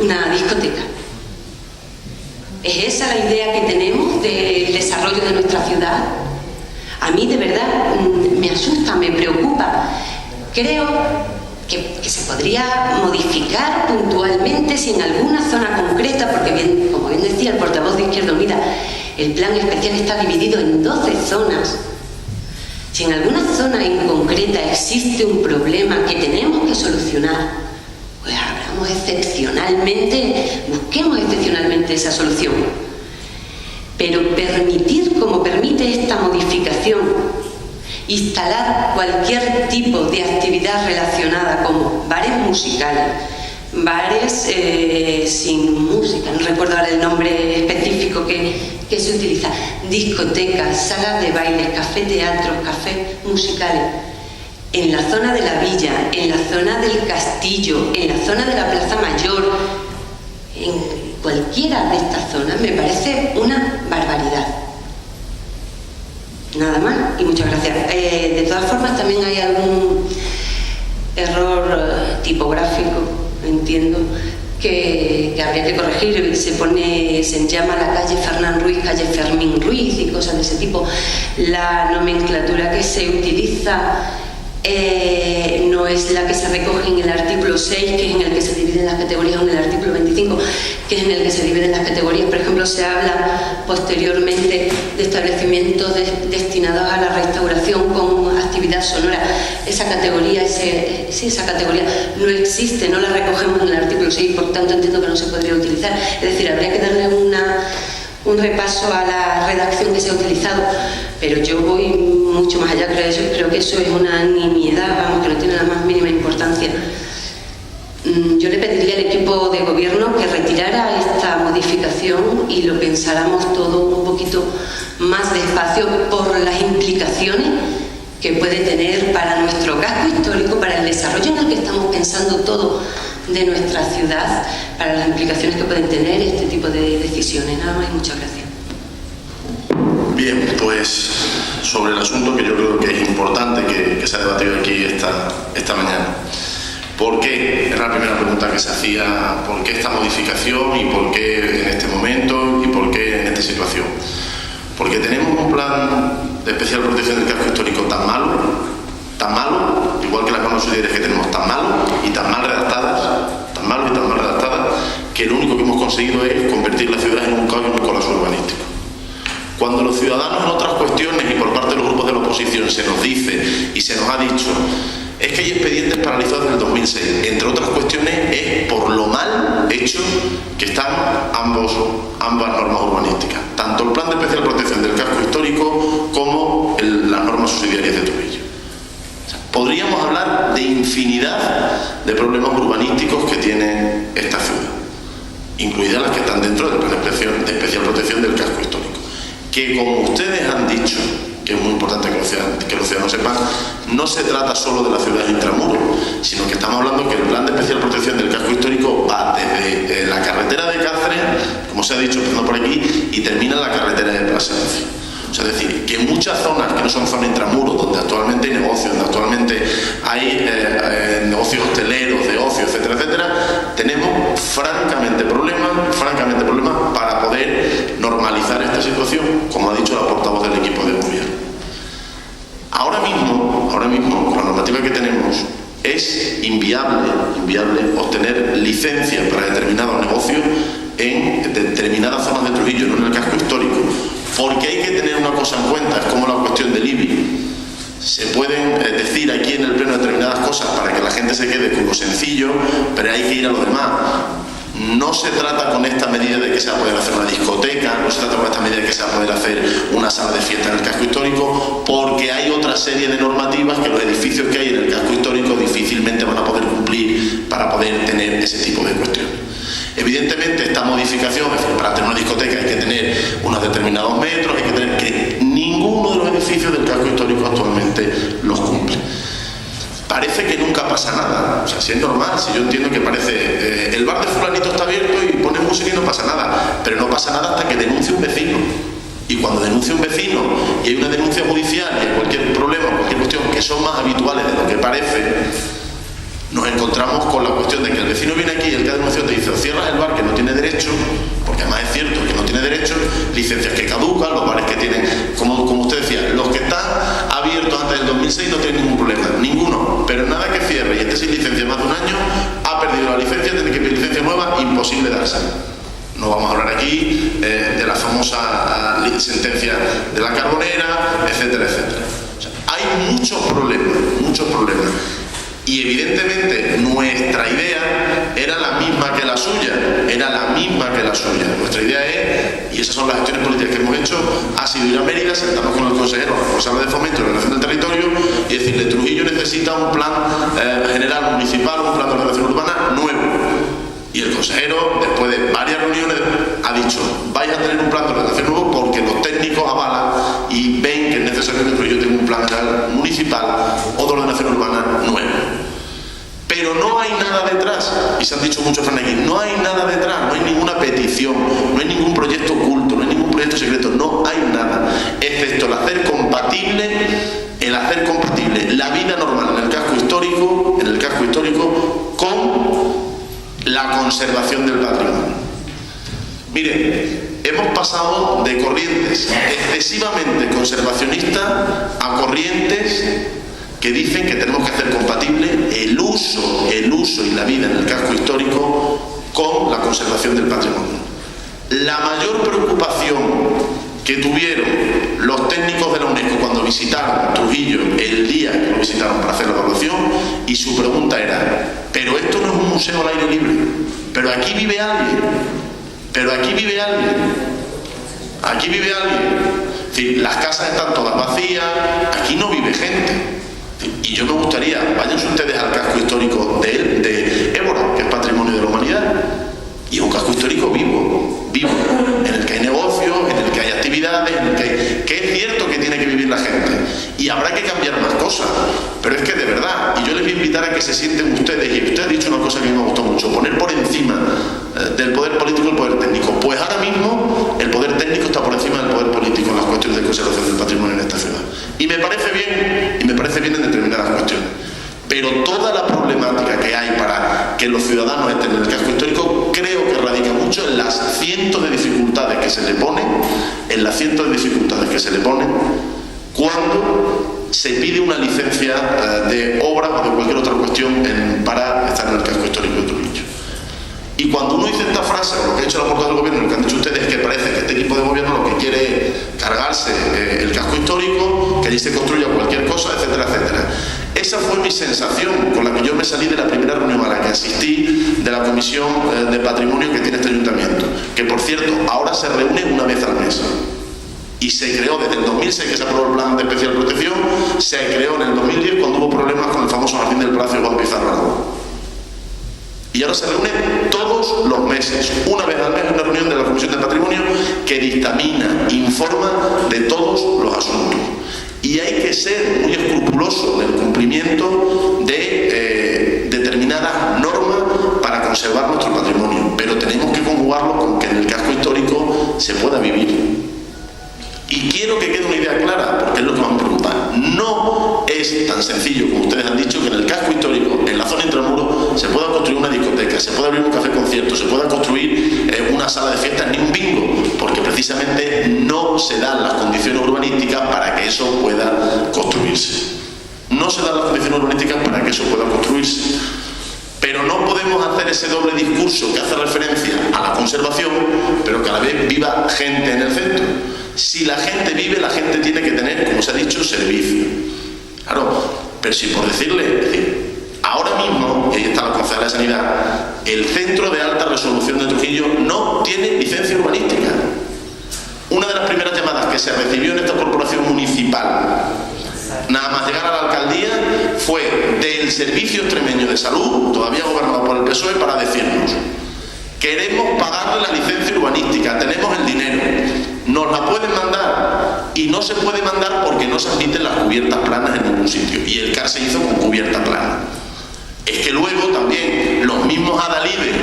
una discoteca? ¿Es esa la idea que tenemos del desarrollo de nuestra ciudad? A mí de verdad me asusta, me preocupa. Creo que se podría modificar puntualmente si en alguna zona concreta, porque bien, como bien decía el portavoz de Izquierda Unida, el plan especial está dividido en 12 zonas. Si en alguna zona en concreta existe un problema que tenemos que solucionar, pues hablamos excepcionalmente, busquemos excepcionalmente esa solución. Pero permitir, como permite esta modificación, instalar cualquier tipo de actividad relacionada como bares musicales, bares sin música, no recuerdo ahora el nombre específico que se utiliza, discotecas, salas de baile, café teatros, cafés musicales, en la zona de la villa, en la zona del castillo, en la zona de la Plaza Mayor, en cualquiera de estas zonas, me parece una barbaridad. Nada más y muchas gracias. De todas formas, también hay algún error tipográfico, entiendo, que habría que corregir. Se llama la calle Fernán Ruiz, calle Fermín Ruiz y cosas de ese tipo. La nomenclatura que se utiliza no es la que se recoge en el artículo 6, que es en el que se dividen las categorías, o en el artículo 25, que es en el que se dividen las categorías. Por ejemplo, se habla posteriormente de establecimientos destinados a la restauración con actividad sonora. Esa categoría, esa categoría no existe, no la recogemos en el artículo 6, por tanto entiendo que no se podría utilizar. Es decir, habría que darle un repaso a la redacción que se ha utilizado, pero yo voy mucho más allá. Creo que eso es una nimiedad, vamos, que no tiene la más mínima importancia. Yo le pediría al equipo de gobierno que retirara esta modificación y lo pensáramos todo un poquito más despacio por las implicaciones que puede tener para nuestro casco histórico, para el desarrollo en el que estamos pensando todo de nuestra ciudad, para las implicaciones que pueden tener este tipo de decisiones. Nada más y muchas gracias. Bien, pues sobre el asunto que yo creo que es importante que se ha debatido aquí esta mañana. ¿Por qué? Era la primera pregunta que se hacía. ¿Por qué esta modificación y por qué en este momento y por qué en esta situación? Porque tenemos un plan de especial protección del casco histórico tan malo, igual que las normas subsidiarias que tenemos, tan malo y tan mal redactadas, que lo único que hemos conseguido es convertir la ciudad en un caos y en un colapso urbanístico. Cuando los ciudadanos en otras cuestiones y por parte de los grupos de la oposición se nos dice y se nos ha dicho es que hay expedientes paralizados desde el 2006, entre otras cuestiones es por lo mal hecho que están ambas normas urbanísticas, tanto el plan de especial protección del casco histórico como las normas subsidiarias de Trujillo. Podríamos hablar de infinidad de problemas urbanísticos que tiene esta ciudad, incluidas las que están dentro del plan de especial protección del casco histórico, que como ustedes han dicho, que es muy importante que los ciudadanos sepan, no se trata solo de la ciudad de Intramuros, sino que estamos hablando que el plan de especial protección del casco histórico va desde la carretera de Cáceres, como se ha dicho, empezando por aquí, y termina en la carretera de Plasencia. O sea, es decir, que muchas zonas que no son zonas intramuros, donde actualmente hay negocios, donde actualmente hay negocios hosteleros, de ocio, etcétera, etcétera, tenemos francamente problemas para poder normalizar esta situación, como ha dicho la portavoz del equipo de gobierno. Ahora mismo, con la normativa que tenemos, es inviable obtener licencias para determinados negocios en determinadas zonas de Trujillo, no en el casco histórico, porque hay que tener una cosa en cuenta, es como la cuestión del IBI. Se pueden decir aquí en el pleno determinadas cosas para que la gente se quede con lo sencillo, pero hay que ir a lo demás. No se trata con esta medida de que se va a poder hacer una discoteca, no se trata con esta medida de que se va a poder hacer una sala de fiesta en el casco histórico, porque hay otra serie de normativas que los edificios que hay en el casco histórico difícilmente van a poder cumplir para poder tener ese tipo de cuestiones. Evidentemente esta modificación, es decir, para tener una discoteca hay que tener unos determinados metros, hay que tener que ninguno de los edificios del casco histórico actualmente los cumple. Parece que nunca pasa nada, o sea, si es normal, si yo entiendo que parece el bar de fulanito está abierto y pone música y no pasa nada, pero no pasa nada hasta que denuncia un vecino. Y cuando denuncia un vecino y hay una denuncia judicial y hay cualquier problema, cualquier cuestión que son más habituales de lo que parece, nos encontramos con la cuestión de que el vecino viene aquí y el que ha denunciado te dice o cierras el bar que no tiene derecho, porque además es cierto que no tiene derecho, licencias que caducan, los bares que tienen, como usted decía, los que están abiertos antes del 2006 2006 no tiene ningún problema, ninguno, pero nada que cierre y esté sin licencia más de un año, ha perdido la licencia, tiene que pedir licencia nueva, imposible dársela. No vamos a hablar aquí de la famosa sentencia de la Carbonera, etcétera, etcétera. O sea, hay muchos problemas. Y evidentemente nuestra idea era la misma que la suya. Nuestra idea es, y esas son las gestiones políticas que hemos hecho, ha sido ir a Mérida, sentarnos con el consejero responsable de Fomento y Ordenación del Territorio y decirle: Trujillo necesita un plan general municipal, un plan de ordenación urbana nuevo. Y el consejero, después de varias reuniones, ha dicho: vais a tener un plan de ordenación nuevo porque los técnicos avalan y ven que es necesario que Trujillo tenga un plan general municipal o de ordenación urbana nuevo. Pero no hay nada detrás, y se han dicho muchos aquí, no hay nada detrás, no hay ninguna petición, no hay ningún proyecto oculto, no hay ningún proyecto secreto, no hay nada, excepto el hacer compatible la vida normal en el casco histórico con la conservación del patrimonio. Miren, hemos pasado de corrientes excesivamente conservacionistas a corrientes que dicen que tenemos que hacer compatible el uso y la vida en el casco histórico con la conservación del patrimonio. La mayor preocupación que tuvieron los técnicos de la UNESCO cuando visitaron Trujillo el día que lo visitaron para hacer la evaluación, y su pregunta era: pero esto no es un museo al aire libre, pero aquí vive alguien. Es decir, las casas están todas vacías, aquí no vive gente. Y yo me gustaría, váyanse ustedes al casco histórico de Évora, que es patrimonio de la humanidad, y es un casco histórico vivo, en el que hay negocios, en el que hay actividades, en el que es cierto que tiene que vivir la gente, y habrá que cambiar más cosas, pero es que de verdad, y yo les voy a invitar a que se sienten ustedes, y usted ha dicho una cosa que me gustó mucho: poner por encima del poder político el poder técnico. Pues ahora mismo el poder técnico está por encima del poder político en las cuestiones de conservación del patrimonio en esta ciudad, y me parece bien en determinadas cuestiones, pero toda la problemática que hay para que los ciudadanos estén en el casco histórico creo que radica mucho en las cientos de dificultades que se le ponen cuando se pide una licencia de obra o de cualquier otra cuestión para estar en el casco histórico de Trujillo. Y cuando uno dice esta frase, lo que ha hecho la portavoz del gobierno, lo que han dicho ustedes, que parece que este equipo de gobierno lo que quiere es cargarse el casco histórico, que allí se construya cualquier cosa, etcétera, etcétera. Esa fue mi sensación con la que yo me salí de la primera reunión a la que asistí de la Comisión de Patrimonio que tiene este ayuntamiento, que por cierto ahora se reúne una vez al mes. Y se creó desde el 2006, que se aprobó el plan de especial protección, se creó en el 2010 cuando hubo problemas con el famoso jardín del Palacio de Juan Pizarro Aragón. Y ahora se reúne todos los meses, una vez al mes, una reunión de la Comisión de Patrimonio que dictamina, informa de todos los asuntos. Y hay que ser muy escrupuloso en el cumplimiento de determinadas normas para conservar nuestro patrimonio, pero tenemos que conjugarlo con que en el casco histórico se pueda vivir. Y quiero que quede una idea clara, porque es lo que más me preocupa. No es tan sencillo como ustedes han dicho que en el casco histórico, en la zona intramuros, se pueda construir una discoteca, se pueda abrir un café concierto, se pueda construir una sala de fiestas ni un bingo, porque precisamente no se dan las condiciones urbanísticas para que eso pueda construirse. Pero no podemos hacer ese doble discurso que hace referencia a la conservación, pero que a la vez viva gente en el centro. Si la gente vive, la gente tiene que tener, como se ha dicho, servicio. Claro, pero si por decirle, ahora mismo, y ahí está la concejala de Sanidad, el Centro de Alta Resolución de Trujillo no tiene licencia urbanística. Una de las primeras llamadas que se recibió en esta corporación municipal, nada más llegar a la alcaldía, fue del Servicio Extremeño de Salud, todavía gobernado por el PSOE, para decirnos: queremos pagarle la licencia urbanística, tenemos el dinero, nos la pueden mandar. Y no se puede mandar porque no se admiten las cubiertas planas en ningún sitio, y el CAR se hizo con cubierta plana. Es que luego también los mismos adalides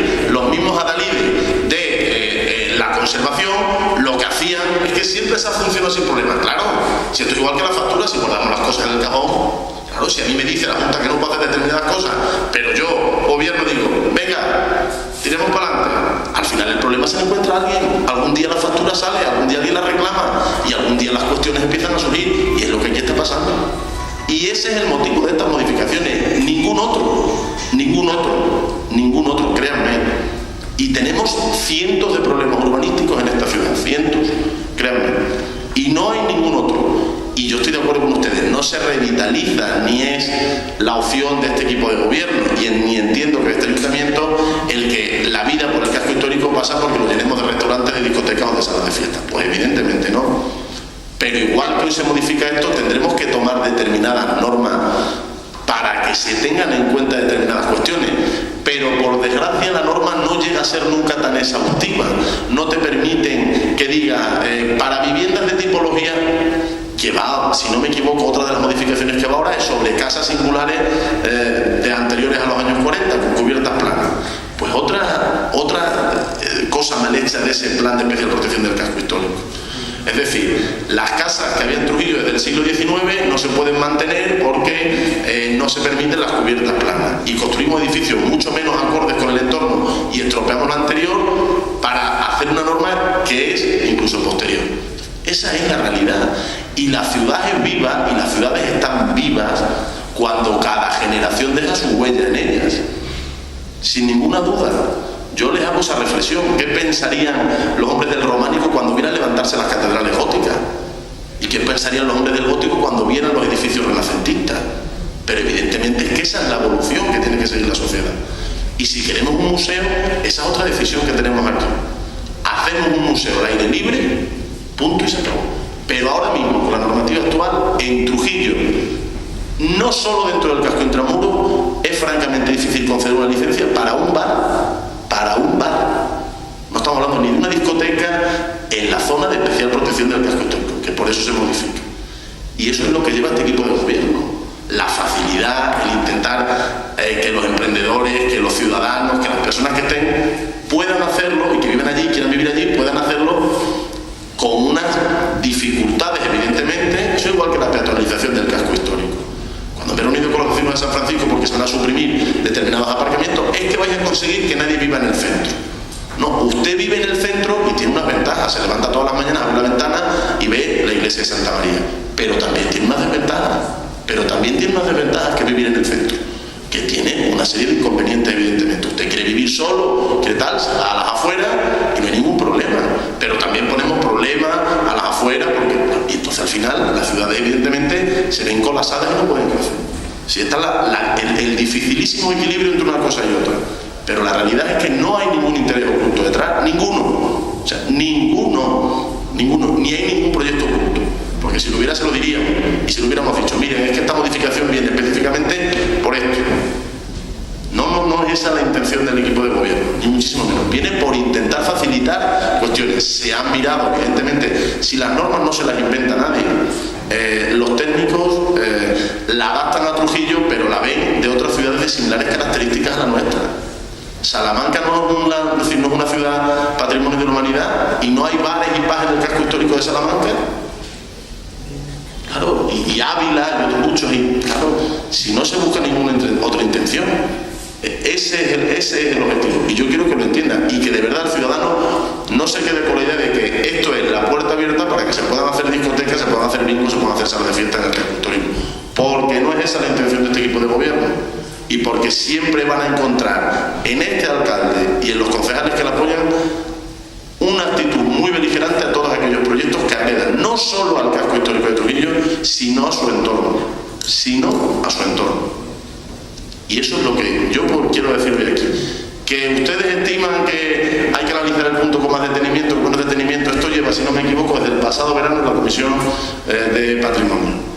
de la conservación lo que hacían es que siempre se ha funcionado sin problemas. Claro, si esto es igual que la factura, si guardamos las cosas en el cajón, claro, si a mí me dice la Junta que no puedo hacer determinadas cosas, pero yo, gobierno, digo, venga, tiremos para adelante, al final el problema se le encuentra a alguien. Algún día la factura sale, algún día alguien la reclama, y algún día las cuestiones empiezan a surgir, y es lo que aquí está pasando. Y ese Ese es el motivo de estas modificaciones, ningún otro, créanme. Y tenemos cientos de problemas urbanísticos en esta ciudad, cientos, créanme. Y no hay ningún otro. Y yo estoy de acuerdo con ustedes, no se revitaliza ni es la opción de este equipo de gobierno, ni entiendo que este ayuntamiento el que la vida por el casco histórico pasa porque lo llenemos de restaurantes, de discotecas o de salas de fiesta. Pues evidentemente no. Pero igual que hoy se modifica esto, tendremos que tomar determinadas normas para que se tengan en cuenta determinadas cuestiones. Pero por desgracia la norma no llega a ser nunca tan exhaustiva. No te permiten que diga, para viviendas de tipología, que va, si no me equivoco, otra de las modificaciones que va ahora es sobre casas singulares de anteriores a los años 40, con cubiertas planas. Pues otra cosa mal hecha de ese plan de especial protección del casco histórico. Es decir, las casas que había en Trujillo desde el siglo XIX no se pueden mantener porque no se permiten las cubiertas planas. Y construimos edificios mucho menos acordes con el entorno y estropeamos lo anterior para hacer una norma que es incluso posterior. Esa es la realidad. Y la ciudad es viva y las ciudades están vivas cuando cada generación deja su huella en ellas. Sin ninguna duda. Yo les hago esa reflexión. ¿Qué pensarían los hombres del románico cuando vieran levantarse las catedrales góticas? ¿Y qué pensarían los hombres del gótico cuando vieran los edificios renacentistas? Pero evidentemente es que esa es la evolución que tiene que seguir la sociedad. Y si queremos un museo, esa es otra decisión que tenemos aquí. Hacemos un museo al aire libre, punto y se acabó. Pero ahora mismo, con la normativa actual, en Trujillo, no solo dentro del casco intramuro, es francamente difícil conceder una licencia para un bar. No estamos hablando ni de una discoteca en la zona de especial protección del casco histórico, que por eso se modifica. Y eso es lo que lleva este equipo de gobierno. La facilidad, el intentar que los emprendedores, que los ciudadanos, que las personas que estén puedan hacerlo y que viven allí, quieran vivir allí, puedan hacerlo con unas dificultades, evidentemente. Eso es igual que la peatonalización del casco histórico. Cuando me he reunido con los vecinos de San Francisco porque se van a suprimir determinados aparcamientos, es que vais a conseguir que nadie viva en el centro. No, usted vive en el centro y tiene unas ventajas. Se levanta todas las mañanas, abre la ventana y ve la iglesia de Santa María. Pero también tiene unas desventajas. Que vivir en el centro, que tiene una serie de inconvenientes, evidentemente. Usted quiere vivir solo, ¿qué tal? A las afueras y no hay ningún problema. Pero también ponemos problemas a las afueras y entonces al final las ciudades evidentemente se ven colapsadas y no pueden crecer. Si está el dificilísimo equilibrio entre una cosa y otra. Pero la realidad es que no hay ningún interés oculto detrás, ninguno. O sea, ninguno, ni hay ningún proyecto oculto. Porque si lo hubiera se lo diríamos. Y si lo hubiéramos dicho, miren, es que esta modificación viene específicamente por esto. No es esa la intención del equipo de gobierno, ni muchísimo menos. Viene por intentar facilitar cuestiones. Se han mirado, evidentemente, si las normas no se las inventa nadie. Los técnicos la adaptan a Trujillo, pero la ven de otras ciudades de similares características a la nuestra. Salamanca no es una ciudad patrimonio de la humanidad y no hay bares y pubs en el casco histórico de Salamanca. Claro, y Ávila y otros muchos, y claro, si no se busca ninguna otra intención, ese es el objetivo. Y yo quiero que lo entiendan y que de verdad el ciudadano no se quede con la idea de que esto es la puerta abierta para que se puedan hacer discotecas, se puedan hacer bingos, se puedan hacer salas de fiesta en el casco histórico. Porque no es esa la intención de este equipo de gobierno. Y porque siempre van a encontrar en este alcalde y en los concejales que la apoyan una actitud muy beligerante a todos aquellos proyectos que agredan no solo al casco histórico de Trujillo, sino a su entorno. Y eso es lo que yo quiero decir de aquí. Que ustedes estiman que hay que analizar el punto con más detenimiento, con menos detenimiento, esto lleva, si no me equivoco, desde el pasado verano en la Comisión de Patrimonio.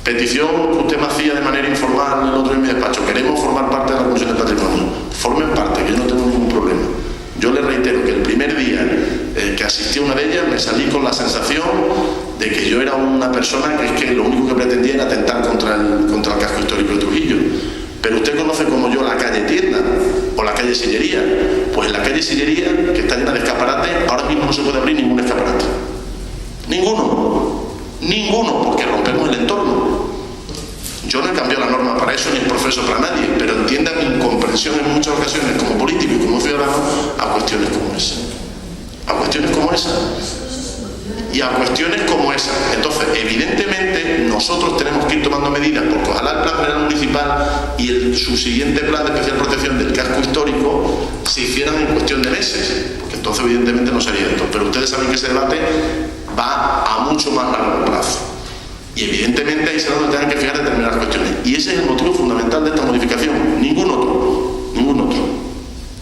Petición que usted me hacía de manera informal el otro en mi despacho. Queremos formar parte de la Comisión de Patrimonio. Formen parte, que yo no tengo ningún problema. Yo les reitero que el primer día que asistí a una de ellas me salí con la sensación de que yo era una persona que lo único que pretendía era atentar contra el casco histórico de Trujillo. Pero usted conoce como yo la calle Tienda o la calle Sillería. Pues en la calle Sillería, que está llena de escaparates, ahora mismo no se puede abrir ningún escaparate. Ninguno, porque rompemos el entorno. Yo no he cambiado la norma para eso ni es profeso para nadie, pero entienda mi incomprensión en muchas ocasiones como político y como ciudadano a cuestiones como esa. Y a cuestiones como esa. Entonces, evidentemente, nosotros tenemos que ir tomando medidas, porque ojalá el plan general municipal y el subsiguiente plan de especial protección del casco histórico se hicieran en cuestión de meses, porque entonces evidentemente no sería esto. Pero ustedes saben que ese debate va a mucho más largo plazo. Y evidentemente ahí será donde tengan que fijar determinadas cuestiones. Y ese es el motivo fundamental de esta modificación, ningún otro, ningún otro.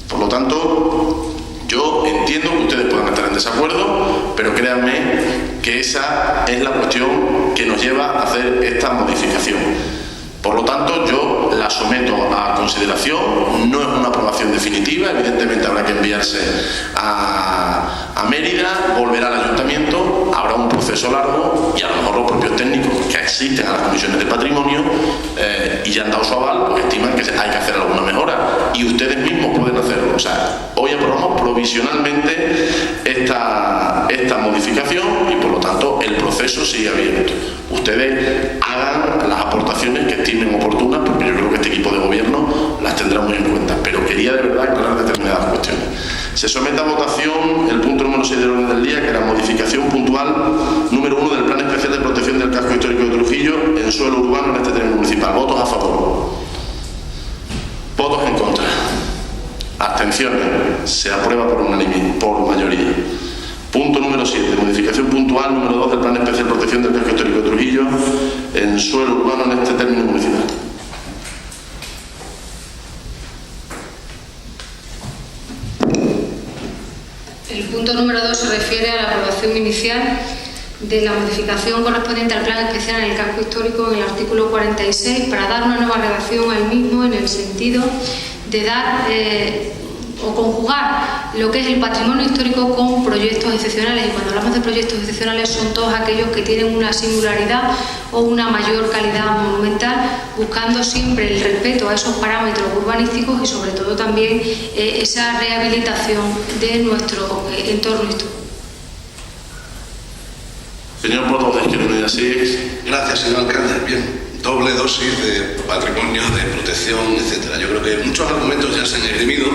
Por lo tanto, yo entiendo que ustedes puedan estar en desacuerdo, pero créanme que esa es la cuestión que nos lleva a hacer esta modificación. Por lo tanto, yo la someto a consideración, no es una aprobación definitiva, evidentemente habrá que enviarse a Mérida, volverá al ayuntamiento, habrá un proceso largo y a lo mejor los propios técnicos que asisten a las comisiones de patrimonio y ya han dado su aval, pues estiman que hay que hacer alguna mejora y ustedes mismos pueden hacerlo. O sea, hoy aprobamos provisionalmente esta modificación y por lo tanto el proceso sigue abierto. Ustedes hagan las aportaciones que estimen oportunas, porque yo creo que este equipo de gobierno las tendrá muy en cuenta, pero quería de verdad aclarar determinadas cuestiones. Se somete a votación el punto número 6 del orden del día, que era modificación puntual número 1 del Plan Especial de Protección del Casco Histórico de Trujillo en suelo urbano en este término municipal. ¿Votos a favor? ¿Votos en contra? ¿Abstenciones? Se aprueba por unanimidad, por mayoría. Punto número 7, modificación puntual número 2 del Plan Especial de Protección del Casco Histórico de Trujillo en suelo urbano en este término municipal. El punto número 2 se refiere a la aprobación inicial de la modificación correspondiente al plan especial en el casco histórico en el artículo 46 para dar una nueva redacción al mismo en el sentido de dar o conjugar lo que es el patrimonio histórico con proyectos excepcionales. Y cuando hablamos de proyectos excepcionales son todos aquellos que tienen una singularidad o una mayor calidad monumental, buscando siempre el respeto a esos parámetros urbanísticos y sobre todo también esa rehabilitación de nuestro entorno histórico. Señor portavoz, ¿quiere unir así? Gracias, señor alcalde. Bien, doble dosis de patrimonio, de protección, etcétera. Yo creo que muchos argumentos ya se han esgrimido,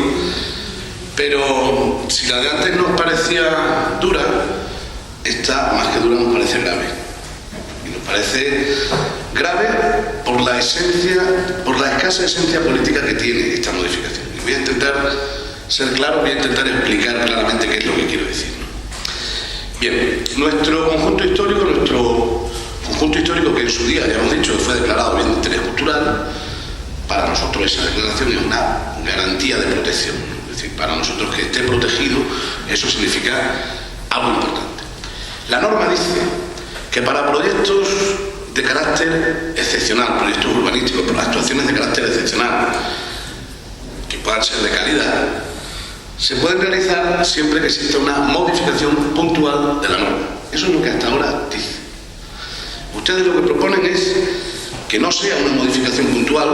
pero si la de antes nos parecía dura, esta más que dura nos parece grave. Y nos parece grave por la esencia, por la escasa esencia política que tiene esta modificación. Y voy a intentar ser claro, voy a intentar explicar claramente qué es lo que quiero decir. Bien, nuestro conjunto histórico que en su día, ya hemos dicho, fue declarado bien de interés cultural, para nosotros esa declaración es una garantía de protección. Es decir, para nosotros que esté protegido, eso significa algo importante. La norma dice que para proyectos de carácter excepcional, proyectos urbanísticos, para actuaciones de carácter excepcional, que puedan ser de calidad, se pueden realizar siempre que exista una modificación puntual de la norma. Eso es lo que hasta ahora dice. Ustedes lo que proponen es que no sea una modificación puntual,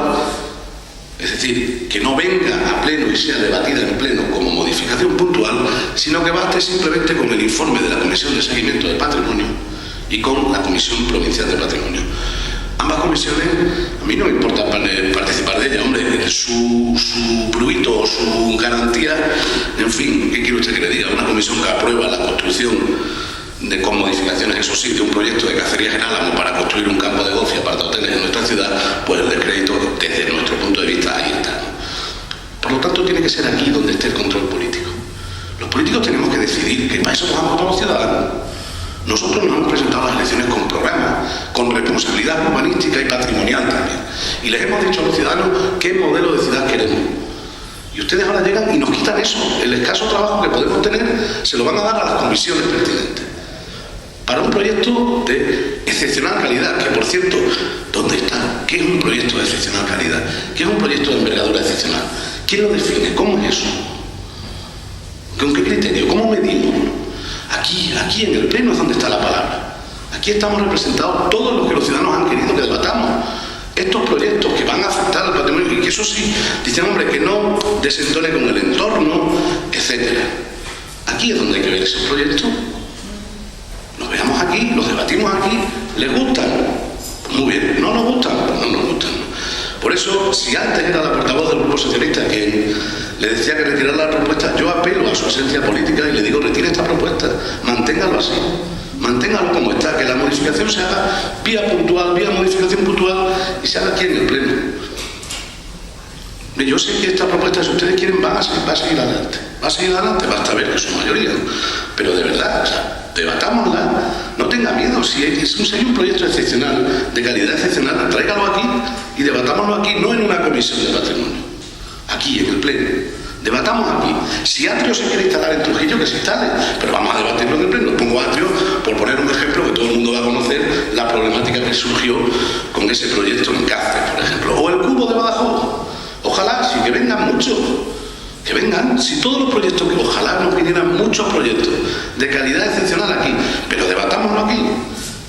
es decir, que no venga a pleno y sea debatida en pleno como modificación puntual, sino que baste simplemente con el informe de la Comisión de Seguimiento del Patrimonio y con la Comisión Provincial de Patrimonio. Ambas comisiones, a mí no me importa participar de ellas, hombre, su pruito o su garantía, en fin, ¿qué quiere usted que le diga? Una comisión que aprueba la construcción con modificaciones, eso sí, de un proyecto de Cacerías en Álamo para construir un campo de golf y apartahoteles en nuestra ciudad, pues el descrédito desde nuestro punto de vista ahí está. Por lo tanto, tiene que ser aquí donde esté el control político. Los políticos tenemos que decidir que para eso nos han votado los ciudadanos. Nosotros nos hemos presentado a las elecciones con programas, con responsabilidad urbanística y patrimonial también. Y les hemos dicho a los ciudadanos qué modelo de ciudad queremos. Y ustedes ahora llegan y nos quitan eso. El escaso trabajo que podemos tener se lo van a dar a las comisiones pertinentes. Para un proyecto de excepcional calidad, que por cierto, ¿dónde está? ¿Qué es un proyecto de excepcional calidad? ¿Qué es un proyecto de envergadura excepcional? ¿Quién lo define? ¿Cómo es eso? ¿Con qué criterio? ¿Cómo medimos? Aquí en el pleno es donde está la palabra. Aquí estamos representados todos los que los ciudadanos han querido que debatamos. Estos proyectos que van a afectar al patrimonio y que eso sí, dicen, hombre, que no desentone con el entorno, etcétera. Aquí es donde hay que ver esos proyectos. Los veamos aquí, los debatimos aquí, ¿les gustan? Muy bien, ¿no nos gustan? No nos gustan. Por eso, si antes era la portavoz del Grupo Socialista quien le decía que retirara la propuesta, yo apelo a su esencia política y le digo, retire esta propuesta, manténgalo así, manténgalo como está, que la modificación se haga vía puntual, vía modificación puntual, y se haga aquí en el Pleno. Yo sé que esta propuesta, si ustedes quieren, va a seguir adelante. Va a seguir adelante, basta ver que son mayoría. Pero de verdad, o sea, debatámosla, no tenga miedo. Si hay un proyecto excepcional, de calidad excepcional, tráigalo aquí y debatámoslo aquí, no en una comisión de patrimonio. Aquí, en el Pleno. Debatamos aquí. Si Atrio se quiere instalar en Trujillo, que se instale, pero vamos a debatirlo en el Pleno. Pongo Atrio por poner un ejemplo que todo el mundo va a conocer, la problemática que surgió con ese proyecto en Cáceres, por ejemplo. O el Cubo de Badajoz. Ojalá, sí, que vengan muchos, que vengan, si todos los proyectos, que ojalá nos vinieran muchos proyectos de calidad excepcional aquí, pero debatámoslo aquí,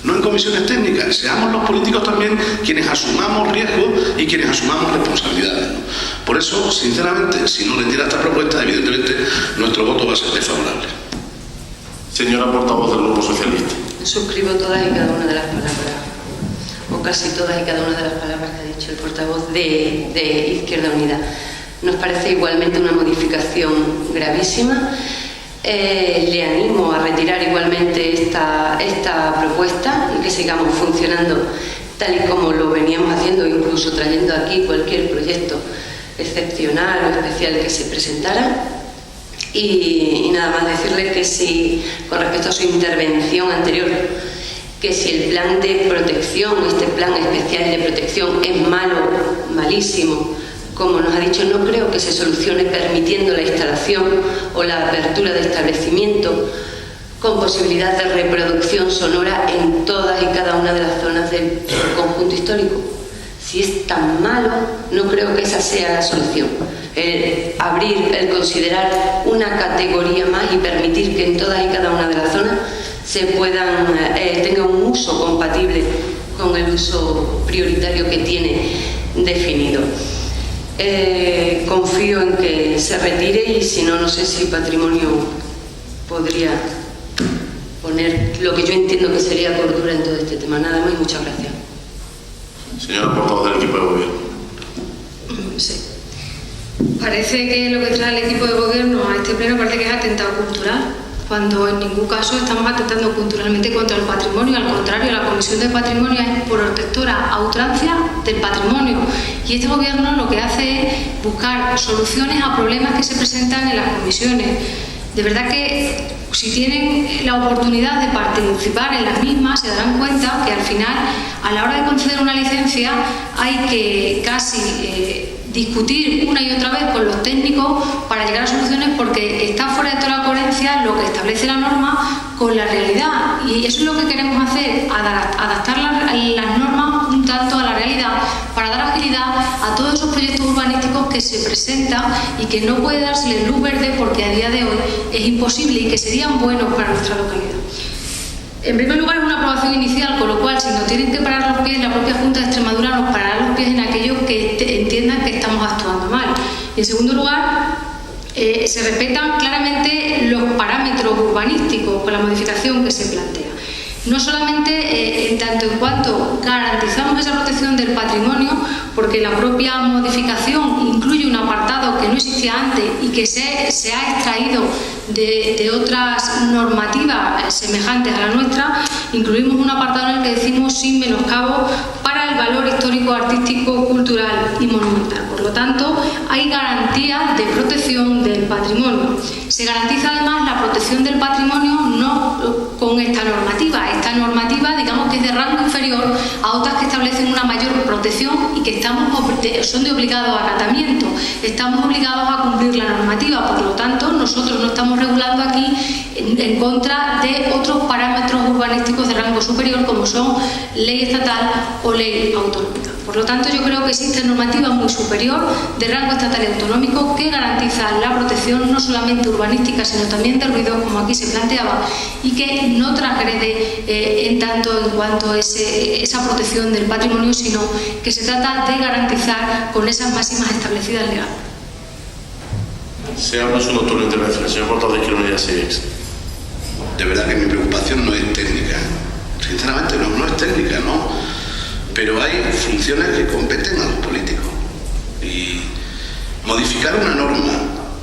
no en comisiones técnicas, seamos los políticos también quienes asumamos riesgos y quienes asumamos responsabilidades, ¿no? Por eso, sinceramente, si no retira esta propuesta, evidentemente nuestro voto va a ser desfavorable. Señora portavoz del Grupo Socialista. Suscribo todas y cada una de las palabras, o casi todas y cada una de las palabras que ha dicho el portavoz de Izquierda Unida. Nos parece igualmente una modificación gravísima. Le animo a retirar igualmente esta propuesta y que sigamos funcionando tal y como lo veníamos haciendo, incluso trayendo aquí cualquier proyecto excepcional o especial que se presentara. Y nada más decirle que si, con respecto a su intervención anterior, que si el plan de protección, este plan especial de protección es malo, malísimo, como nos ha dicho, no creo que se solucione permitiendo la instalación o la apertura de establecimientos con posibilidad de reproducción sonora en todas y cada una de las zonas del conjunto histórico. Si es tan malo, no creo que esa sea la solución. El abrir, el considerar una categoría más y permitir que en todas y cada una de las zonas se puedan, tenga un uso compatible con el uso prioritario que tiene definido. Confío en que se retire y si no, no sé si Patrimonio podría poner lo que yo entiendo que sería cordura en todo este tema. Nada más y muchas gracias. Señora portavoz del equipo de gobierno. Sí. Parece que lo que trae el equipo de gobierno a este pleno parece que es atentado cultural, cuando en ningún caso estamos atentando culturalmente contra el patrimonio. Al contrario, la Comisión de Patrimonio es protectora a ultrancia del patrimonio, y este gobierno lo que hace es buscar soluciones a problemas que se presentan en las comisiones. De verdad que si tienen la oportunidad de participar en las mismas, se darán cuenta que al final, a la hora de conceder una licencia, hay que casi discutir una y otra vez con los técnicos para llegar a soluciones, porque está fuera de toda la coherencia lo que establece la norma con la realidad, y eso es lo que queremos hacer, adaptar las normas un tanto a la realidad para dar agilidad a todos esos proyectos urbanísticos que se presentan y que no puede dársele luz verde porque a día de hoy es imposible y que serían buenos para nuestra localidad. En primer lugar, es una aprobación inicial, con lo cual, si nos tienen que parar los pies, la propia Junta de Extremadura nos parará los pies en aquellos que entiendan que estamos actuando mal. Y en segundo lugar, se respetan claramente los parámetros urbanísticos con la modificación que se plantea. No solamente en tanto en cuanto garantizamos esa protección del patrimonio, porque la propia modificación incluye un apartado que no existía antes y que se ha extraído de otras normativas semejantes a la nuestra. Incluimos un apartado en el que decimos sin menoscabo para el valor histórico, artístico, cultural y monumental. Por lo tanto, hay garantías de protección del patrimonio. Se garantiza además la protección del patrimonio no con esta normativa. Esta normativa, digamos que es de rango inferior a otras que establecen una mayor protección y que son de obligado acatamiento. Estamos obligados a cumplir la normativa, por lo tanto, nosotros no estamos regulando aquí en contra de otros parámetros urbanísticos de rango superior, como son ley estatal o ley autonómica. Por lo tanto, yo creo que existe normativa muy superior de rango estatal y autonómico que garantiza la protección no solamente urbanística, sino también de ruido, como aquí se planteaba, y que no transgrede en tanto en cuanto a esa protección del patrimonio, sino que se trata de garantizar con esas máximas establecidas legalmente. Se abre su turno de intervención. Señor portavoz de Izquierda Unida, SIEX. De verdad que mi preocupación no es técnica, sinceramente no es técnica, no. Pero hay funciones que competen a los políticos, y modificar una norma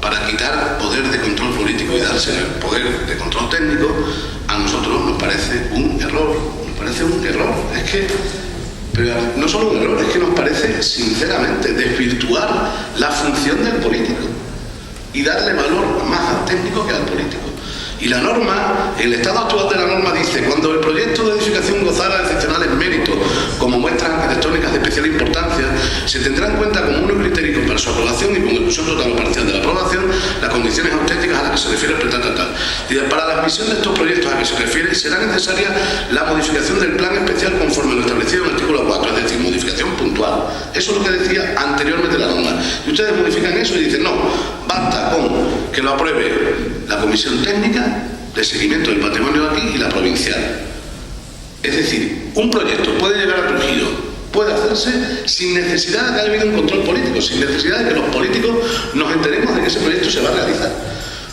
para quitar poder de control político y darse el poder de control técnico a nosotros nos parece un error, nos parece parece un error. Es que, pero no solo un error, es que nos parece, sinceramente, desvirtuar la función del político y darle valor más al técnico que al político. Y la norma, el estado actual de la norma dice: cuando el proyecto de edificación gozara de excepcionales méritos, como muestras arquitectónicas de especial importancia, se tendrá en cuenta como unos critérios para su aprobación y con exclusión total o parcial de la aprobación las condiciones auténticas a las que se refiere el tal. Y para la admisión de estos proyectos a que se refiere, será necesaria la modificación del plan especial conforme lo establecido en el artículo 4, es decir, modificación puntual. Eso es lo que decía anteriormente la norma. Y ustedes modifican eso y dicen: no, basta con que lo apruebe la comisión técnica de seguimiento del patrimonio aquí y la provincial. Es decir, un proyecto puede llegar a Trujillo, puede hacerse sin necesidad de que haya habido un control político, sin necesidad de que los políticos nos enteremos de que ese proyecto se va a realizar,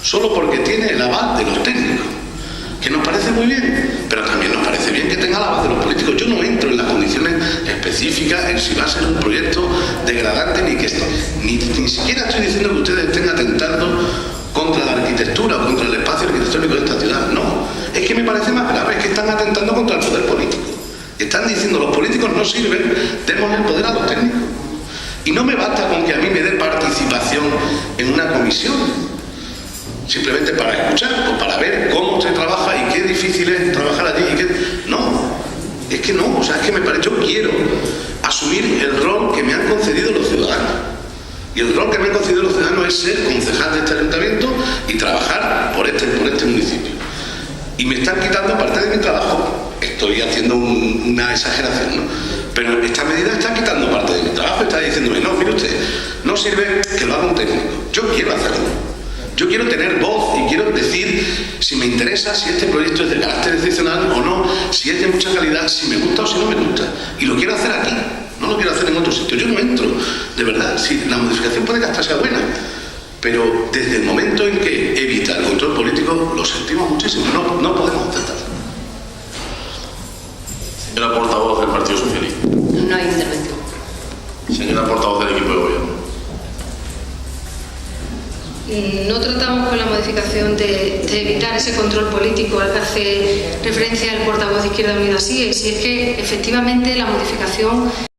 solo porque tiene el aval de los técnicos, que nos parece muy bien, pero también nos parece bien que tenga el aval de los políticos. Yo no entro en las condiciones específicas en si va a ser un proyecto degradante, ni siquiera estoy diciendo que ustedes estén atentando contra la arquitectura o contra el espacio arquitectónico de esta ciudad. No, es que me parece más grave, es que están atentando contra el poder político. Están diciendo: los políticos no sirven, démosle el poder a los técnicos. Y no me basta con que a mí me dé participación en una comisión, simplemente para escuchar o para ver cómo se trabaja y qué difícil es trabajar allí. No, es que no, o sea, es que yo quiero asumir el rol que me han concedido los ciudadanos. Y el rol que me han concedido los ciudadanos es ser concejal de este ayuntamiento y trabajar por este municipio. Y me están quitando parte de mi trabajo. Estoy haciendo una exageración, ¿no? Pero esta medida está quitando parte de mi trabajo. Está diciéndome: no, mire usted, no sirve que lo haga un técnico. Yo quiero hacerlo. Yo quiero tener voz y quiero decir si me interesa, si este proyecto es de carácter excepcional o no, si es de mucha calidad, si me gusta o si no me gusta. Y lo quiero hacer aquí. No lo quiero hacer en otro sitio. Yo no entro, de verdad. Si la modificación puede que hasta sea buena, pero desde el momento en que evita el control político, lo sentimos muchísimo. No podemos aceptarlo. Señora portavoz del Partido Socialista. No hay intervención. Señora portavoz del equipo de gobierno. No tratamos con la modificación de evitar ese control político al que hace referencia el portavoz de Izquierda Unida. Sí, si es que efectivamente la modificación